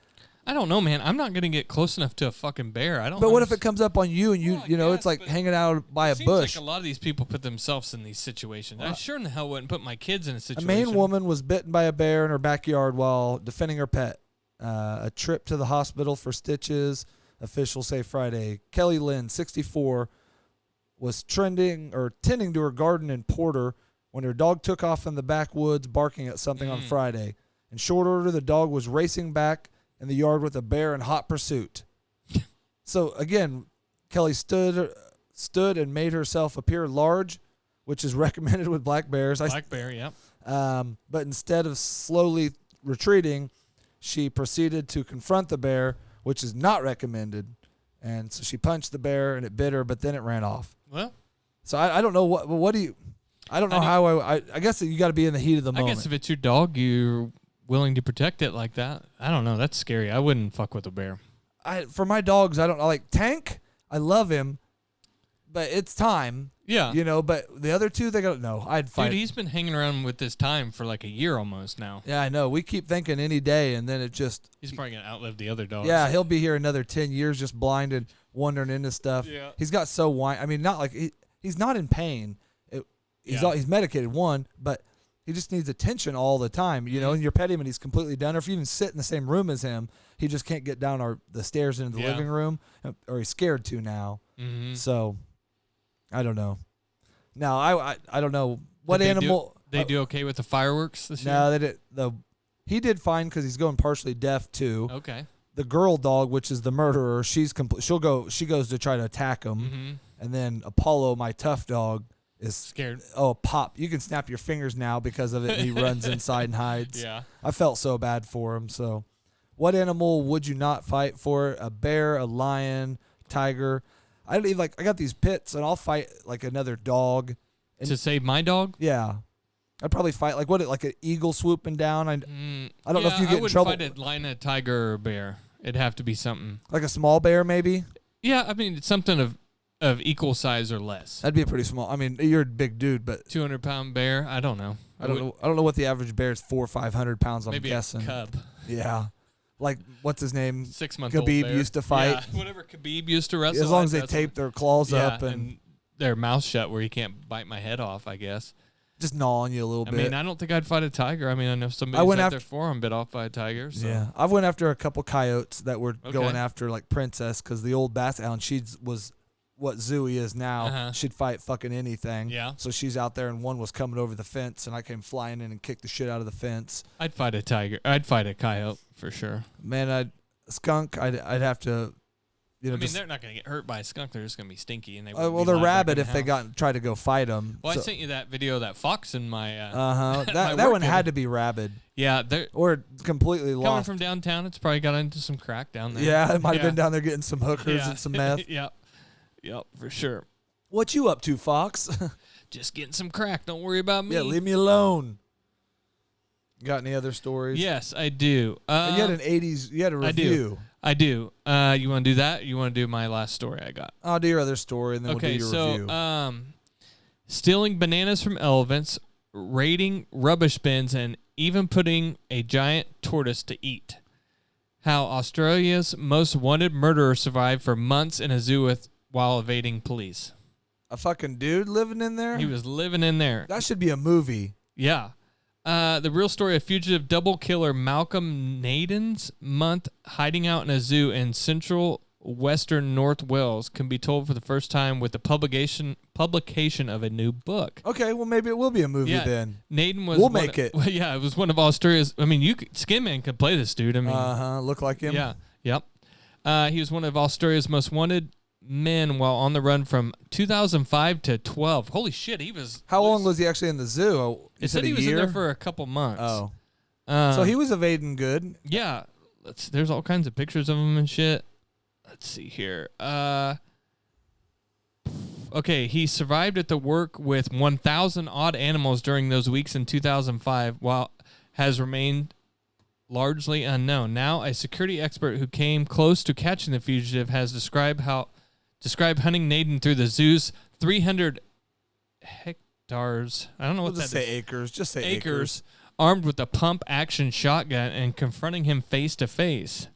I don't know, man. I'm not gonna get close enough to a fucking bear. I don't. But what if it comes up on you and you, Well, I you know, guess, it's like but hanging out by a Seems bush. like a lot of these people put themselves in these situations. I sure in the hell wouldn't put my kids in a A situation. Maine woman was bitten by a bear in her backyard while defending her pet. A trip to the hospital for stitches, officials say Friday. Kelly Lynn, 64, was tending to her garden in Porter when her dog took off in the backwoods barking at something on Friday. In short order, the dog was racing back in the yard with a bear in hot pursuit. So again, Kelly stood and made herself appear large, which is recommended with black bears. Black bear, yep. But instead of slowly retreating, she proceeded to confront the bear, which is not recommended. And so she punched the bear and it bit her, but then it ran off. Well, so I don't know what do you, I don't know how I guess that you got to be in the heat of the moment. I guess if it's your dog, you're willing to protect it like that. I don't know. That's scary. I wouldn't fuck with a bear. For my dogs, I don't know. Like Tank, I love him, but it's time. Yeah. You know, but the other two, they go, no, I'd fight. Dude, he's been hanging around with this time for like a year almost now. Yeah, I know. We keep thinking any day, and then it just. He's probably going to outlive the other dogs. Yeah, he'll be here another 10 years just blind and wandering into stuff. Yeah. He's got so whine. I mean, not like he's not in pain. He's medicated, but he just needs attention all the time, you know, and you pet him and he's completely done. Or if you even sit in the same room as him, he just can't get down the stairs into the living room, or he's scared to now. Mm-hmm. So, I don't know. Now, I don't know what Did animal. They do okay with the fireworks this year? No, they did. He did fine because he's going partially deaf too. Okay. The girl dog, which is the murderer, she goes to try to attack him, Mm-hmm. and then Apollo, my tough dog, is scared. Oh, Pop! You can snap your fingers now because of it. And he runs inside and hides. Yeah. I felt so bad for him. So, what animal would you not fight for? A bear, a lion, tiger? I don't even I got these pits, and I'll fight like another dog. And, to save my dog? Yeah. I'd probably fight like an eagle swooping down. I don't know if you get in trouble. I wouldn't fight a lion, a tiger, or a bear. It'd have to be something like a small bear, maybe. Yeah, I mean it's something of equal size or less. That'd be a pretty small. I mean, you're a big dude, but 200-pound bear. I don't know. I don't know what the average bear is. 400 or 500 pounds. I'm maybe guessing. A cub. Yeah. Like what's his name? 6-month-old Khabib bear. used to fight. Yeah, whatever Khabib used to wrestle. As long as they tape their claws up and their mouth shut, where he can't bite my head off. I guess. Just gnawing you a little bit. I mean, I don't think I'd fight a tiger. I mean, I know somebody's had their forearm bit off by a tiger. So. Yeah, I went after a couple coyotes that were going after like Princess because the old Basset Hound, she was what Zooey is now. Uh-huh. She'd fight fucking anything. Yeah. So she's out there, and one was coming over the fence, and I came flying in and kicked the shit out of the fence. I'd fight a tiger. I'd fight a coyote for sure. Man, skunk. I'd have to. You know, I mean, they're not going to get hurt by a skunk. They're just going to be stinky, and they. Well, they're rabid if they tried to go fight them. Well, I sent you that video of that fox in my. That one had to be rabid. Yeah, they're or completely coming lost. from downtown. It's probably got into some crack down there. Yeah, it might have been down there getting some hookers and some meth. Yep, for sure. What you up to, Fox? Just getting some crack. Don't worry about me. Yeah, leave me alone. Got any other stories? Yes, I do. You had an 80s. You had a review. I do. You want to do that? You want to do my last story I got? I'll do your other story, and then we'll do your review. Stealing bananas from elephants, raiding rubbish bins, and even putting a giant tortoise to eat. How Australia's most wanted murderer survived for months in a zoo while evading police. A fucking dude living in there? He was living in there. That should be a movie. Yeah. The real story of fugitive double killer Malcolm Naden's month hiding out in a zoo in central western North Wales can be told for the first time with the publication of a new book. Okay, well maybe it will be a movie then. Naden was. We'll make it. Well, yeah, it was one of Australia's. I mean, Skin Man could play this dude. I mean, look like him. Yeah. Yep. He was one of Australia's most wanted men while on the run from 2005 to 12. Holy shit, he was. How long was he actually in the zoo? It said he was in there for a couple months. Oh. So he was evading good. Yeah. There's all kinds of pictures of him and shit. Let's see here. Okay, he survived at the work with 1,000 odd animals during those weeks in 2005, while has remained largely unknown. Now, a security expert who came close to catching the fugitive has described hunting Naden through the zoo's 300 hectares. I don't know what that is. Just say acres. Just say acres. Armed with a pump-action shotgun and confronting him face to face.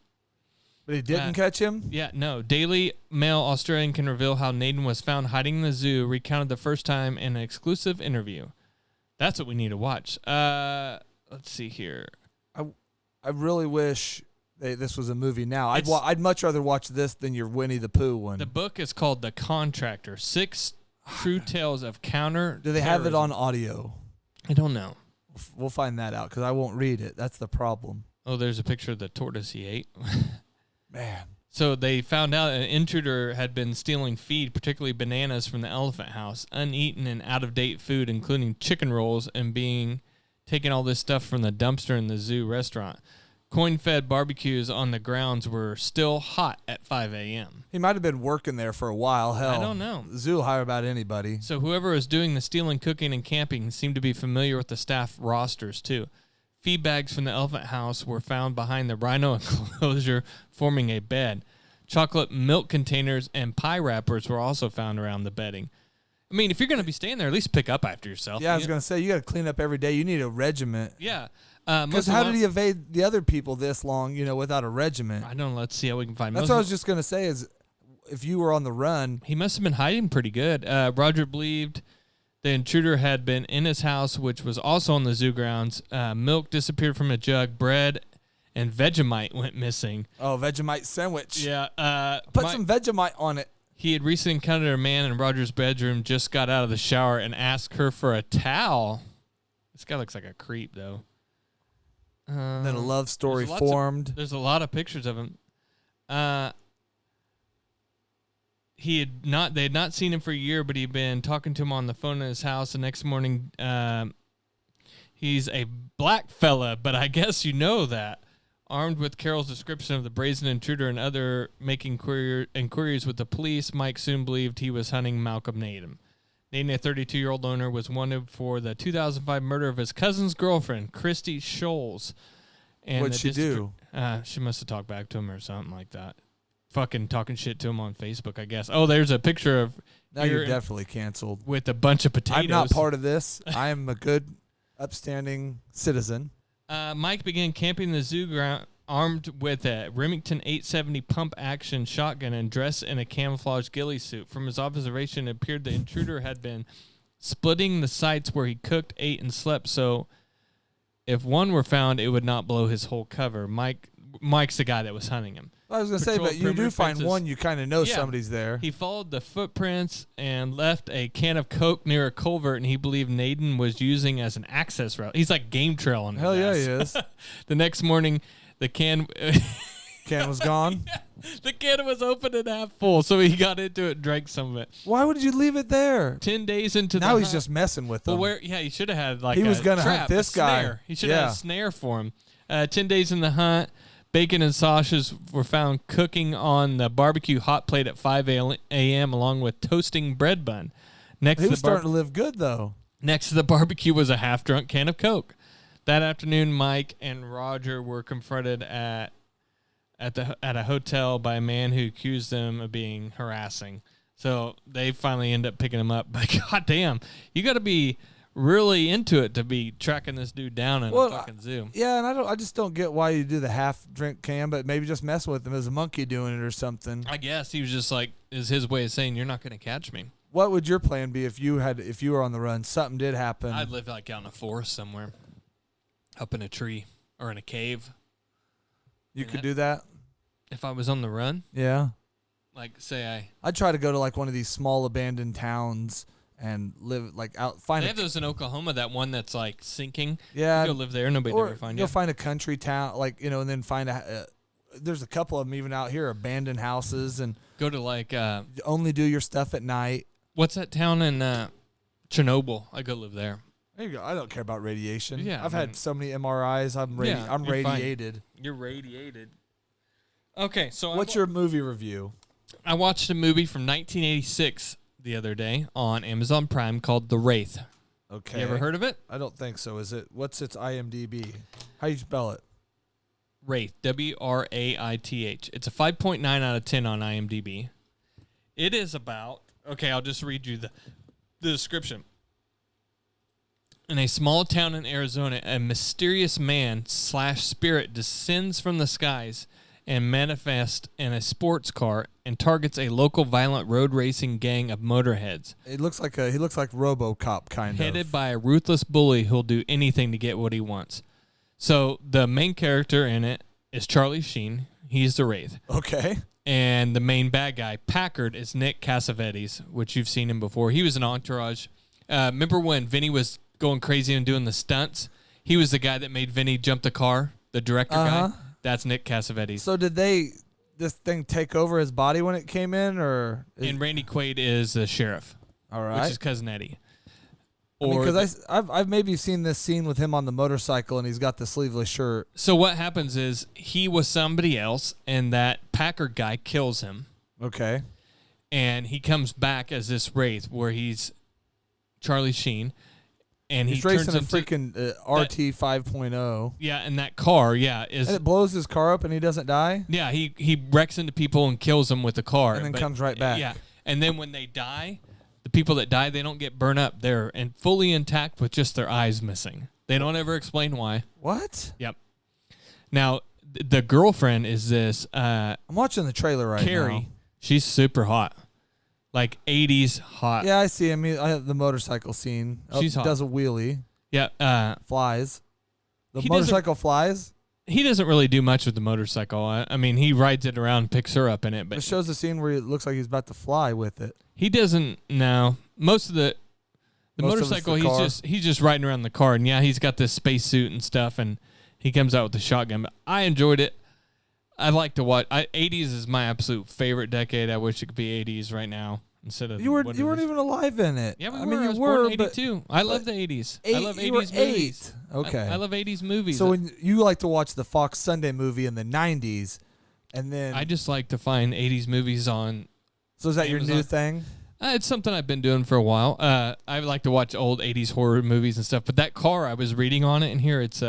But he didn't catch him? Yeah, no. Daily Mail Australian can reveal how Naden was found hiding in the zoo, recounted the first time in an exclusive interview. That's what we need to watch. Let's see here. I really wish this was a movie now. I'd much rather watch this than your Winnie the Pooh one. The book is called The Contractor, 6 True Tales of Counter. Do they have it on audio? I don't know. We'll find that out because I won't read it. That's the problem. Oh, there's a picture of the tortoise he ate. Man. So they found out an intruder had been stealing feed, particularly bananas, from the elephant house, uneaten and out-of-date food, including chicken rolls, and taking all this stuff from the dumpster in the zoo restaurant. Coin-fed barbecues on the grounds were still hot at 5 a.m. He might have been working there for a while. Hell, I don't know. The zoo will hire about anybody. So whoever was doing the stealing, cooking, and camping seemed to be familiar with the staff rosters, too. Feed bags from the elephant house were found behind the rhino enclosure, forming a bed. Chocolate milk containers and pie wrappers were also found around the bedding. I mean, if you're going to be staying there, at least pick up after yourself. Yeah, I was going to say, you got to clean up every day. You need a regiment. Yeah. Because how did he evade the other people this long, without a regiment? I don't know. Let's see how we can find. That's what I was just going to say is if you were on the run. He must have been hiding pretty good. Roger believed the intruder had been in his house, which was also on the zoo grounds. Milk disappeared from a jug. Bread and Vegemite went missing. Oh, Vegemite sandwich. Yeah. Put some Vegemite on it. He had recently encountered a man in Roger's bedroom, just got out of the shower, and asked her for a towel. This guy looks like a creep, though. Then a love story formed. There's a lot of pictures of him. They had not seen him for a year, but he'd been talking to him on the phone in his house. The next morning, he's a black fella, but I guess you know that. Armed with Carol's description of the brazen intruder and other making inquiries with the police, Mike soon believed he was hunting Malcolm Naden. Naden, a 32-year-old owner, was wanted for the 2005 murder of his cousin's girlfriend, Christy Scholes. And What'd she do? She must have talked back to him or something like that. Fucking talking shit to him on Facebook, I guess. Oh, there's a picture of... Now you're definitely canceled. With a bunch of potatoes. I'm not part of this. I am a good, upstanding citizen. Mike began camping in the zoo ground armed with a Remington 870 pump-action shotgun and dressed in a camouflage ghillie suit. From his observation, it appeared the intruder had been splitting the sites where he cooked, ate, and slept, so if one were found, it would not blow his whole cover. Mike's the guy that was hunting him. I was going to say, but you do find one, you kind of know somebody's there. He followed the footprints and left a can of Coke near a culvert, and he believed Naden was using as an access route. He's like game trailing. Hell yeah, he is. The next morning, the can was gone? Yeah, the can was open and half full, so he got into it and drank some of it. Why would you leave it there? 10 days into now he's just messing with them. Well, he should have had like he was going to hunt this guy. Snare. He should have had a snare for him. 10 days in the hunt. Bacon and sausages were found cooking on the barbecue hot plate at 5 a.m. along with toasting bread bun. He was starting to live good, though. Next to the barbecue was a half-drunk can of Coke. That afternoon, Mike and Roger were confronted at a hotel by a man who accused them of being harassing. So they finally end up picking him up. But goddamn, you got to be really into it to be tracking this dude down in a fucking zoo. Yeah, and I just don't get why you do the half drink can, but maybe just mess with him as a monkey doing it or something. I guess he was just like, is his way of saying you're not going to catch me. What would your plan be if you were on the run? Something did happen. I'd live like out in a forest somewhere, up in a tree or in a cave. You could do that if I was on the run. Yeah, like say I'd try to go to like one of these small abandoned towns and live like out. They have those in Oklahoma. That one that's like sinking. Yeah, you go live there. Nobody ever find you. You'll find a country town, like and then find there's a couple of them even out here, abandoned houses, and go to like only do your stuff at night. What's that town in Chernobyl? I go live there. There you go. I don't care about radiation. Yeah, I've had so many MRIs. I'm radiated. Fine. You're radiated. Okay, so what's your movie review? I watched a movie from 1986 the other day on Amazon Prime called The Wraith. Okay. You ever heard of it? I don't think so. What's its IMDb? How do you spell it? Wraith, W-R-A-I-T-H. It's a 5.9 out of 10 on IMDb. It is about, okay, I'll just read you the description. In a small town in Arizona, a mysterious man/spirit descends from the skies and manifests in a sports car and targets a local violent road racing gang of motorheads. It looks like he looks like RoboCop kind of. Headed by a ruthless bully who'll do anything to get what he wants. So the main character in it is Charlie Sheen. He's the Wraith. Okay. And the main bad guy, Packard, is Nick Cassavetes, which you've seen him before. He was an Entourage. Remember when Vinny was going crazy and doing the stunts? He was the guy that made Vinny jump the car, the director guy. That's Nick Cassavetes. So did this thing take over his body when it came in, or? And Randy Quaid is the sheriff. All right. Which is Cousin Eddie. Because I've maybe seen this scene with him on the motorcycle, and he's got the sleeveless shirt. So what happens is he was somebody else, and that Packard guy kills him. Okay. And he comes back as this Wraith, where he's Charlie Sheen. And he's he racing turns a freaking RT 5.0. Yeah, and that car, and it blows his car up, and he doesn't die. Yeah, he wrecks into people and kills them with the car, and then comes right back. Yeah, and then when they die, the people that die, they don't get burned up. They're fully intact with just their eyes missing. They don't ever explain why. What? Yep. Now the girlfriend is this. I'm watching the trailer right now. Carrie. She's super hot. Like 80s hot. Yeah, I see him. I have the motorcycle scene. She's hot. Does a wheelie. Yeah. Flies. The motorcycle flies? He doesn't really do much with the motorcycle. I mean, he rides it around, picks her up in it. But it shows the scene where it looks like he's about to fly with it. He doesn't. No. Most of the motorcycle, he's just riding around the car. And, yeah, he's got this spacesuit and stuff, and he comes out with the shotgun. But I enjoyed it. I like to watch. 80s is my absolute favorite decade. I wish it could be 80s right now instead of you weren't even alive in it. Yeah, I mean, I was born in 82. I love the 80s. I love 80s movies. Okay, I love 80s movies. So when you like to watch the Fox Sunday movie in the 90s, and then I just like to find 80s movies on. So is that Amazon. your new thing? It's something I've been doing for a while. I like to watch old 80s horror movies and stuff. But that car, I was reading on it, and here it's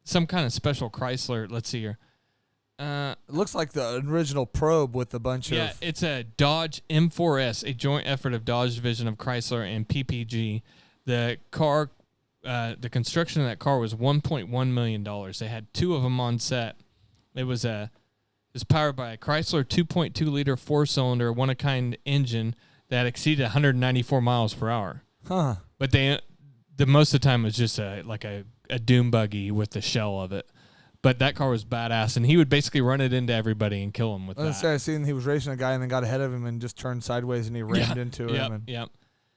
some kind of special Chrysler. Let's see here. It looks like the original Probe with a bunch of... Yeah, it's a Dodge M4S, a joint effort of Dodge division of Chrysler and PPG. The car, the construction of that car was $1.1 million. They had two of them on set. It was powered by a Chrysler 2.2-liter four-cylinder, one-of-kind engine that exceeded 194 miles per hour. Huh. But the most of the time it was just like a dune buggy with the shell of it. But that car was badass, and he would basically run it into everybody and kill him with that. I seen he was racing a guy and then got ahead of him and just turned sideways and he rammed into him. Yep.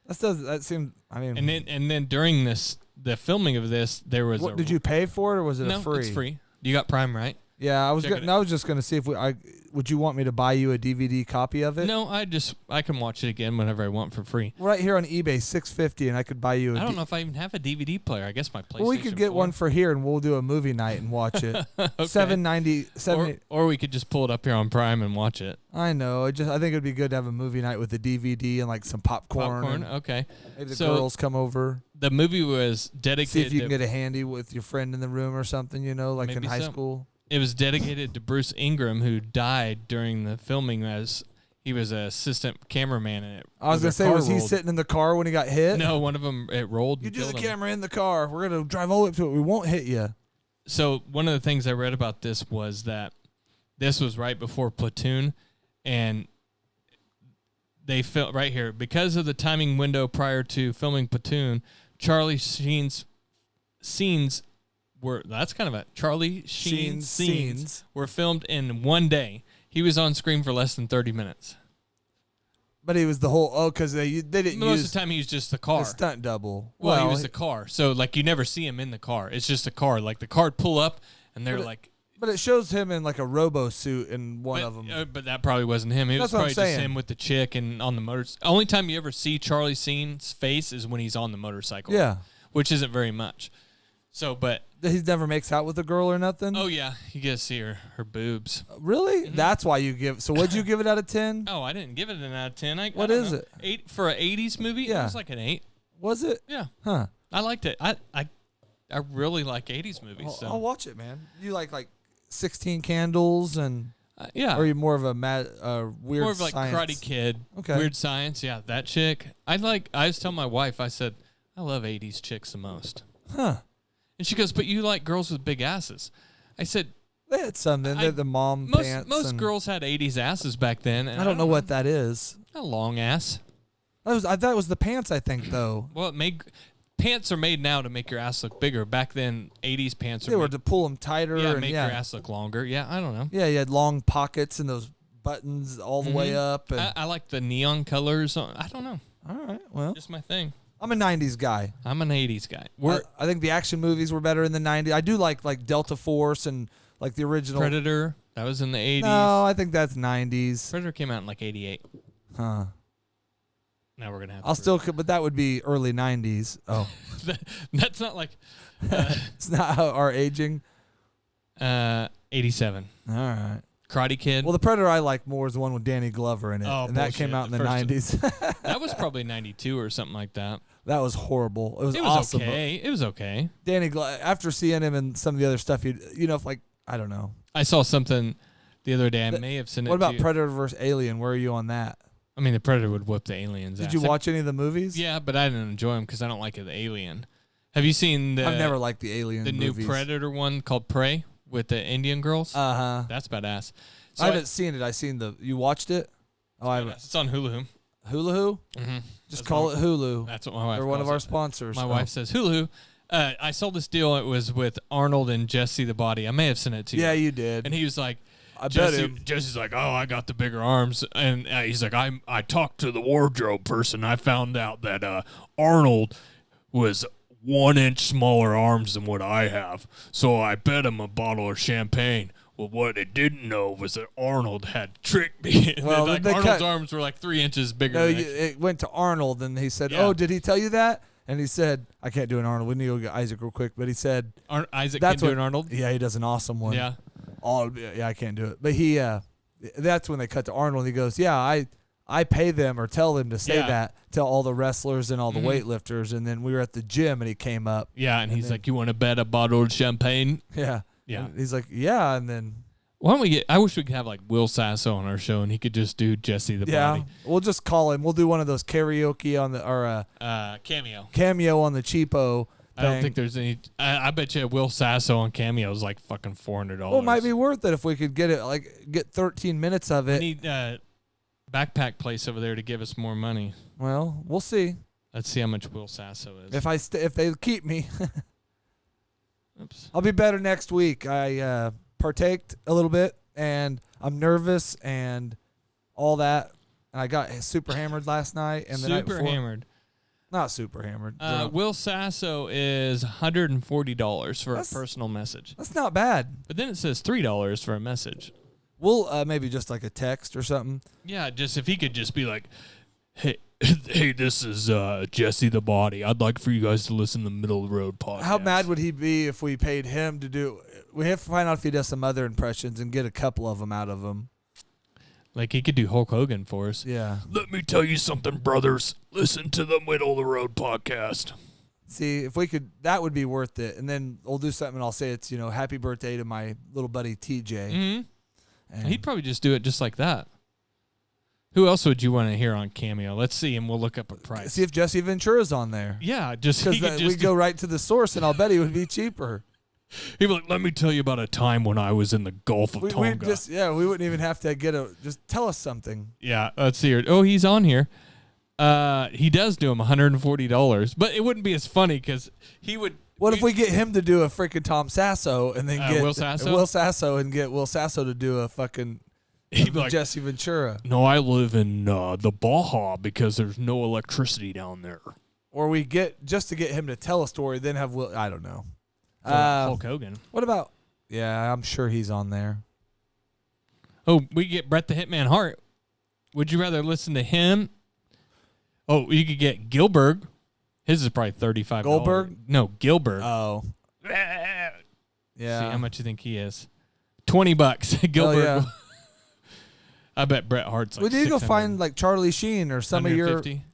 That seemed. I mean, and then during the filming of this, there was. Did you pay for it or was it no, free? It's free. You got Prime, right? Yeah, I was just gonna see if would you want me to buy you a DVD copy of it? No, I can watch it again whenever I want for free. Right here on eBay, $650, and I could buy you. I don't know if I even have a DVD player. I guess my PlayStation. Well, we could get 4. one for here, and we'll do a movie night and watch it. Okay. $7.90. Or we could just pull it up here on Prime and watch it. I know. I think it'd be good to have a movie night with a DVD and like some popcorn. Okay. Maybe the girls come over. The movie was dedicated. See if you can get a handy with your friend in the room or something. Like Maybe in high school. It was dedicated to Bruce Ingram, who died during the filming as he was an assistant cameraman in it. I was going to say, was he sitting in the car when he got hit? No, one of them, it rolled. You do the camera in the car. We're going to drive all the way up to it. We won't hit you. So one of the things I read about this was that this was right before Platoon, and they filmed right here. Because of the timing window prior to filming Platoon, Charlie Sheen's scenes Charlie Sheen's scenes were filmed in one day. He was on screen for less than 30 minutes. But he was the whole because they didn't most use of the time he was just the car. A stunt double. Well, he was the car, so like you never see him in the car. It's just a car. Like the car would pull up, and they're like. But it shows him in like a robo suit in one of them. But that probably wasn't him. It was probably just him with the chick and on the motorcycle. Only time you ever see Charlie Sheen's face is when he's on the motorcycle. Yeah, which isn't very much. So, but he never makes out with a girl or nothing. Oh yeah, you get to see her boobs. Really? Mm-hmm. That's why you give. So what'd you give it out of 10? Oh, I didn't give it an out of 10. What is it? 8 for an 80s movie. Yeah. It was like an 8. Was it? Yeah. Huh. I liked it. I really like 80s movies. I'll watch it, man. You like 16 Candles and yeah. Or are you more of a weird more of like science? Karate Kid. Okay. Weird Science. Yeah, that chick. I was telling my wife. I said I love 80s chicks the most. Huh. And she goes, but you like girls with big asses. I said, They had some. Then the mom pants. Most and girls had 80s asses back then. And I don't know what that is. A long ass. I thought it was the pants. I think though. Well, pants are made now to make your ass look bigger. Back then, 80s pants They were to pull them tighter. yeah, and make your ass look longer. Yeah, I don't know. Yeah, you had long pockets and those buttons all the way up. And I like the neon colors. I don't know. all right, well, Just my thing. I'm a '90s guy. I'm an 80s guy. I think the action movies were better in the '90s. I do like Delta Force and like the original Predator. That was in the 80s. No, I think that's '90s. Predator came out in like 88. Huh. Now we're gonna have. I'll still, but that would be early '90s. Oh, That's not like. it's not how our aging. 87. All right. Karate Kid. Well, the Predator I like more is the one with Danny Glover in it, Oh, and that came bullshit. out in the '90s. That was probably 92 or something like that. That was horrible. It was It was awesome. but okay. It was okay. Danny after seeing him and some of the other stuff, if like I don't know. I saw something the other day. I may have sent it What about to you. Predator versus Alien? Where are you on that? I mean, the Predator would whoop the aliens' Did ass. you watch any of the movies? Yeah, but I didn't enjoy them because I don't like the alien. Have you seen the? I've never liked the Alien the movies. new Predator one called Prey with the Indian girls. Uh-huh. That's badass. So I haven't seen it. I seen you watched it? Oh, I haven't. It's on Hulu. Hulu? Mm-hmm. Just call it Hulu. That's what my wife. They're one of calls our it. sponsors. My Oh. wife says Hulu. I saw this deal. It was with Arnold and Jesse the Body. I may have sent it to you. Yeah, you did. And he was like, I bet him. Jesse's like, oh, I got the bigger arms, and he's like, I talked to the wardrobe person. I found out that Arnold was 1 inch smaller arms than what I have, so I bet him a bottle of champagne. Well, what they didn't know was that Arnold had tricked me. Well, like, they Arnold's cut- arms were like 3 inches bigger. No, than it went to Arnold, and he said, Yeah. "Oh, did he tell you that?" And he said, "I can't do an Arnold. We need to go get Isaac real quick." But he said, Isaac that's can do what- an Arnold? Yeah, he does an awesome one. Yeah. Yeah, I can't do it. But he, that's when they cut to Arnold. He goes, "Yeah, I pay them or tell them to say Yeah. that to all the wrestlers and all the Mhm. weightlifters." And then we were at the gym, and he came up. Yeah, and he's then- like, you want to bet a bottle of champagne? Yeah, Yeah. And he's like, "Yeah," and then Why don't we get? I wish we could have like Will Sasso on our show, and he could just do Jesse the yeah, Body we'll just call him. We'll do one of those karaoke on the or cameo. cameo on the cheapo. I don't thing. think there's any. I bet you Will Sasso on cameo is like fucking $400. Well, it might be worth it if we could get it, get 13 minutes of We it. need backpack place over there to give us more money. Well, we'll see Let's see how much Will Sasso is. if they keep me. Oops. I'll be better next week. I partaked a little bit, and I'm nervous and all that. And I got super hammered last night and the night Super before. hammered. Not super hammered. drunk. Will Sasso is $140 for a That's- personal message, That's not bad. but then it says $3 for a message. We'll maybe just like a text or something. Yeah, just if he could just be like, hey, hey, this is Jesse the Body. I'd like for you guys to listen to the Middle of the Road podcast. How mad would he be if we paid him to do? We have to find out if he does some other impressions and get a couple of them out of him. Like he could do Hulk Hogan for us. Yeah. Let me tell you something, brothers. Listen to the Middle of the Road podcast. See, if we could, that would be worth it. And then we'll do something and I'll say it's, happy birthday to my little buddy TJ. Mm-hmm. And He'd probably just do it just like that. Who else would you want to hear on Cameo? Let's see, and we'll look up a price. see if Jesse Ventura's on there. Yeah, just he could Because we just go right to the source and I'll bet he would be cheaper. He'd be like, let me tell you about a time when I was in the Gulf of We Tonga. we wouldn't even have to just tell us something. Yeah, let's see here. Oh, he's on here. He does do him $140, but it wouldn't be as funny because he would. What if we get him to do a freaking Tom Sasso and then get Will Sasso? Will Sasso and get Will Sasso to do a fucking He'd be like, Jesse Ventura? no, I live in the Baja because there's no electricity down there. Or we get just to get him to tell a story, then have Will. I don't know. Hulk Hogan. What about? Yeah, I'm sure he's on there. Oh, we get Bret the Hitman Hart. Would you rather listen to him? Oh, you could get Gilbert. His is probably $35. Goldberg? No, Gilbert. Oh, See yeah. how much you think he is. $20. Gilbert. yeah. I bet Bret Hart's like We need to go 600. find like Charlie Sheen or some of your 150.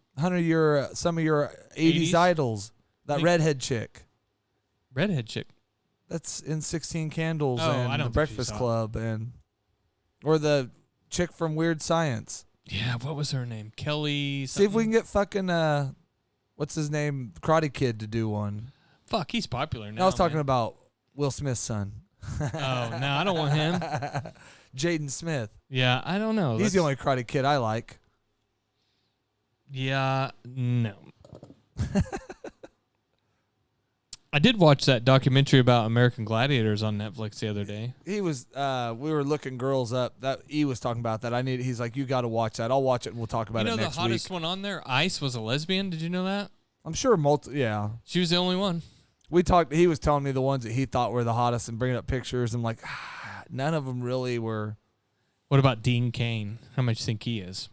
some of your 80s 80s? idols. That Think- redhead chick. Redhead chick. That's in 16 Candles Oh, I and don't The think Breakfast she's hot. Club or the chick from Weird Science. Yeah, what was her name? Kelly. See if we something? can get fucking what's his name, Karate Kid to do one. Fuck, he's popular now. I was talking man. about Will Smith's son. Oh, no, I don't want him. Jaden Smith. Yeah, I don't know. He's the only Karate Kid I like. Yeah, no. I did watch that documentary about American Gladiators on Netflix the other day. He was. We were looking girls up. That he was talking about that. He's like, you got to watch that. I'll watch it and we'll talk about it next week. You know the hottest one on there, Ice, was a lesbian. Did you know that? I'm sure yeah. She was the only one. We talked. He was telling me the ones that he thought were the hottest and bringing up pictures. I'm like, none of them really were. What about Dean Cain? How much do you think he is?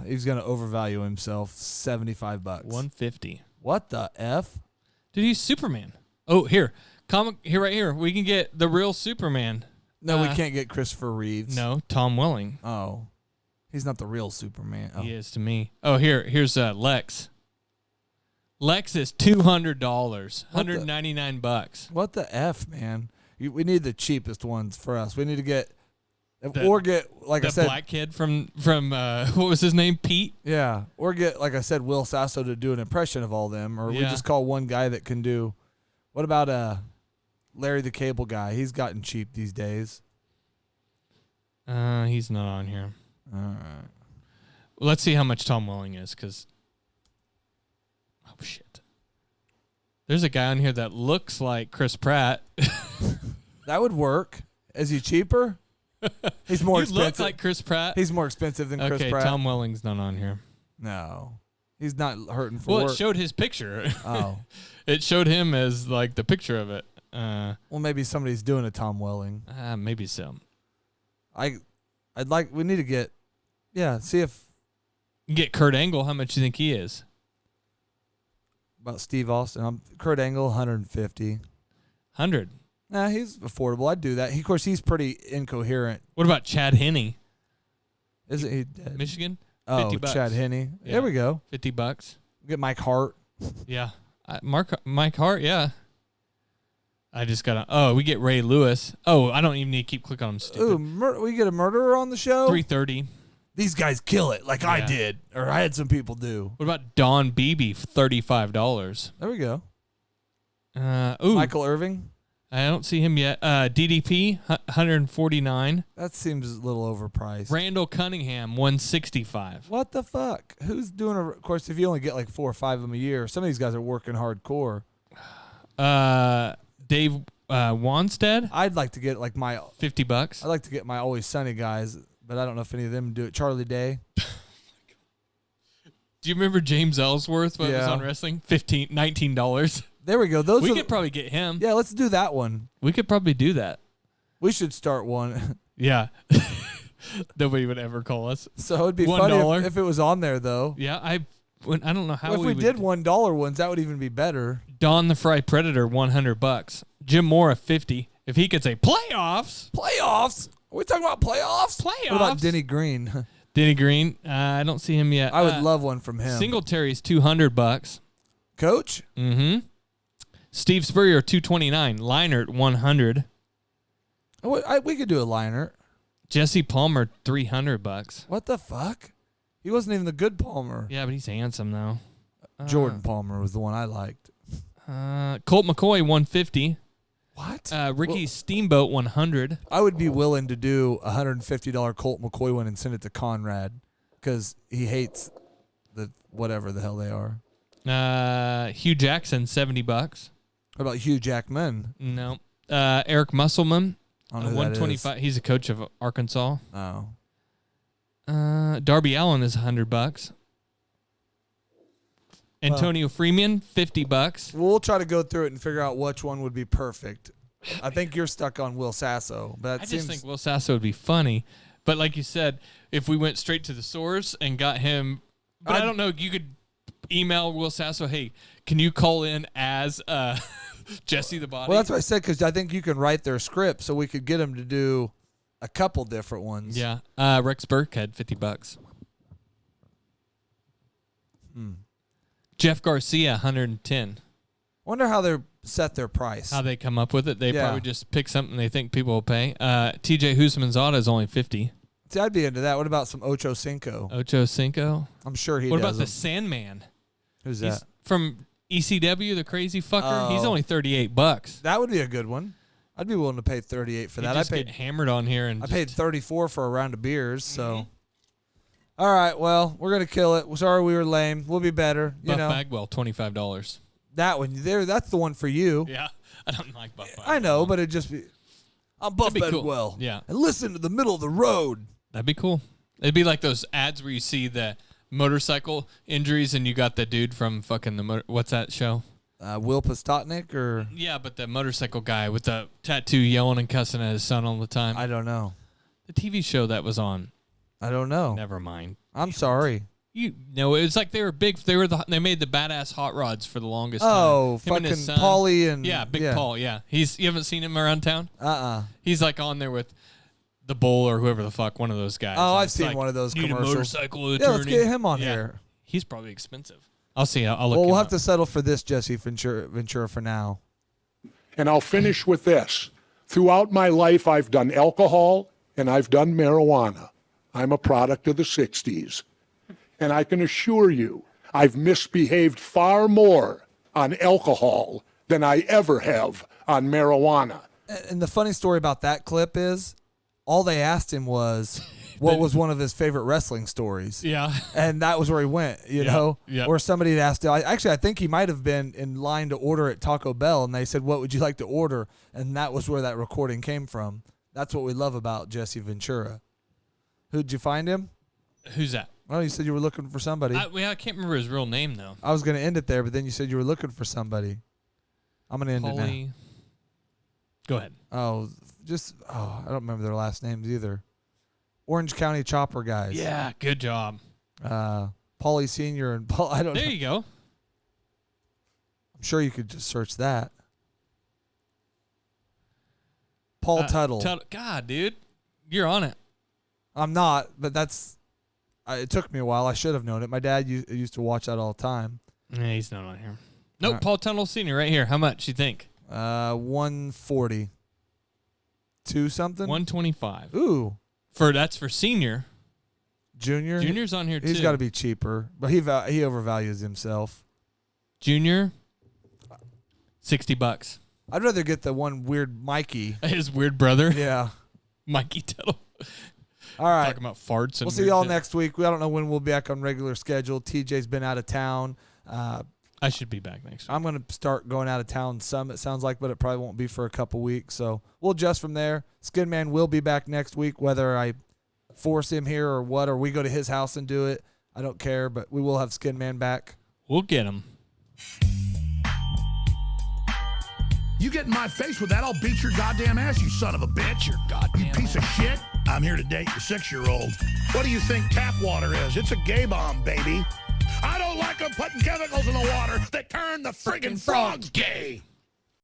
He's gonna overvalue himself. $75. $150. What the f? Dude, he's Superman. Oh, here, right here. We can get the real Superman. No, we can't get Christopher Reeves. No, Tom Welling. Oh, he's not the real Superman. Oh. He is to me. Oh, here's Lex. Lex is $200. $199. What the f, man? We need the cheapest ones for us. We need to get, like I said, the black kid from what was his name? Pete. Yeah, or get, like I said, Will Sasso to do an impression of all them, or we just call one guy that can do. What about Larry the Cable Guy? He's gotten cheap these days. He's not on here. All right. Well, let's see how much Tom Welling is, because oh shit, there's a guy on here that looks like Chris Pratt. That would work. Is he cheaper? He's more expensive. Look like Chris Pratt. He's more expensive than Chris Pratt. Okay, Tom Welling's not on here. No, he's not hurting for work. work. It showed his picture. Oh, it showed him as like the picture of it. Well, maybe somebody's doing a Tom Welling. Maybe so. We need to get, see if you get Kurt Angle. How much do you think he is? About Steve Austin. Kurt Angle, 150. 100. Nah, he's affordable. I'd do that. Of course, he's pretty incoherent. What about Chad Henne? Isn't he dead? Michigan? Oh, $50. Chad Henne. Yeah. There we go. $50. Get Mike Hart. Yeah. Mike Hart, yeah. I just got we get Ray Lewis. Oh, I don't even need to keep clicking on him. Stupid. Ooh, we get a murderer on the show? $330. These guys kill it like I did, or I had some people do. What about Don Beebe? $35. There we go. Michael Irving? I don't see him yet. DDP, $149. That seems a little overpriced. Randall Cunningham, $165. What the fuck? Who's doing of course, if you only get like 4 or 5 of them a year, some of these guys are working hardcore. Dave Wanstead? I'd like to get like my $50. I'd like to get my Always Sunny guys, but I don't know if any of them do it. Charlie Day. Do you remember James Ellsworth when it was on wrestling? $19. There we go. We could probably get him. Yeah, let's do that one. We could probably do that. We should start one. Yeah. Nobody would ever call us. So it'd be $1. funny if it was on there, though. Yeah, I don't know how. Well, if we did $1 ones, that would even be better. Don the Fry Predator, $100. Jim Mora, $50. If he could say playoffs. Playoffs? Are we talking about playoffs? Playoffs. What about Denny Green? Denny Green, I don't see him yet. I would love one from him. Singletary's $200. Coach? Mm-hmm. Steve Spurrier, $229. Leinert, $100. We could do a Leinert. Jesse Palmer, $300. What the fuck? He wasn't even the good Palmer. Yeah, but he's handsome though. Jordan Palmer was the one I liked. Colt McCoy, $150. What? Ricky Steamboat, $100. I would be willing to do a $150 Colt McCoy one and send it to Conrad because he hates the whatever the hell they are. Hugh Jackson, $70. What about Hugh Jackman? No. Eric Musselman, I don't know who that is. $125. He's a coach of Arkansas. Oh. Darby Allin is $100. Antonio Freeman, $50. We'll try to go through it and figure out which one would be perfect. I think you're stuck on Will Sasso, but I just think Will Sasso would be funny. But like you said, if we went straight to the source and got him, but I don't know, you could email Will Sasso, hey, can you call in as Jesse the Body? Well, that's what I said, because I think you can write their script, so we could get them to do a couple different ones. Yeah. Rex Burkhead, $50. Jeff Garcia, $110. Wonder how they set their price. How they come up with it. They probably just pick something they think people will pay. TJ Husmanzada is only $50. See, I'd be into that. What about some Ocho Cinco? Ocho Cinco? I'm sure he What does about the them. Sandman? Who's He's that? from ECW, the crazy fucker. Oh. He's only $38. That would be a good one. I'd be willing to pay $38 for You that. just I paid get hammered on here and I paid $34 for a round of beers. So, all right, well, we're gonna kill it. Sorry we were lame. We'll be better. You Buff know Bagwell, $25. that one there. That's the one for you. Yeah, I don't like Buff Bagwell. I know, but it just be. I'm Buff That'd be cool. Bagwell. Yeah. and listen to the middle of the road. That'd be cool. It'd be like those ads where you see the motorcycle injuries and you got the dude from fucking what's that show? Will Pastotnik or Yeah, but the motorcycle guy with the tattoo yelling and cussing at his son all the time. I don't know. The TV show that was on. I don't know. Never mind. I'm sorry. You know, it was like they were big. They made the badass hot rods for the longest Oh, time. Him and his fucking son. Paulie and Yeah, Big Paul. Yeah, you haven't seen him around town. He's like on there with the Bull or whoever the fuck, one of those guys. Oh, And I've it's seen like, one of those need commercials. A motorcycle attorney. Yeah, let's get him on Yeah. here. He's probably expensive. I'll see. I'll look. Well, him we'll up. have to settle for this, Jesse Ventura, for now. And I'll finish with this. Throughout my life, I've done alcohol and I've done marijuana. I'm a product of the 60s. And I can assure you, I've misbehaved far more on alcohol than I ever have on marijuana. And the funny story about that clip is, all they asked him was, what was one of his favorite wrestling stories? Yeah. And that was where he went, you know? yeah. Or somebody had asked him. I think he might have been in line to order at Taco Bell, and they said, what would you like to order? And that was where that recording came from. That's what we love about Jesse Ventura. Who'd you find him? Who's that? Oh, you said you were looking for somebody. I can't remember his real name though. I was going to end it there, but then you said you were looking for somebody. I'm going to end it now. Go ahead. I don't remember their last names either. Orange County Chopper guys. Yeah, good job. Paulie Sr. and Paul. I don't know. There you go. I'm sure you could just search that. Paul Tuttle. God, dude, you're on it. I'm not, but it took me a while. I should have known it. My dad used to watch that all the time. Yeah, he's not on here. Nope, Paul Tuttle Sr. right here. How much you think? 140. 2 something? 125. Ooh. That's for senior. Junior? Junior's on here too. He's got to be cheaper, but he overvalues himself. Junior, $60. I'd rather get the one weird Mikey. His weird brother. Yeah. Mikey Tuttle. All right. Talking about farts. And We'll see y'all next week. I don't know when we'll be back on regular schedule. TJ's been out of town. I should be back next week. I'm going to start going out of town some, it sounds like, but it probably won't be for a couple weeks. So we'll adjust from there. Skin Man will be back next week, whether I force him here or what, or we go to his house and do it. I don't care, but we will have Skin Man back. We'll get him. You get in my face with that, I'll beat your goddamn ass, you son of a bitch. You piece of shit. I'm here to date your 6-year-old. What do you think tap water is? It's a gay bomb, baby. I don't like them putting chemicals in the water that turn the friggin' frogs gay.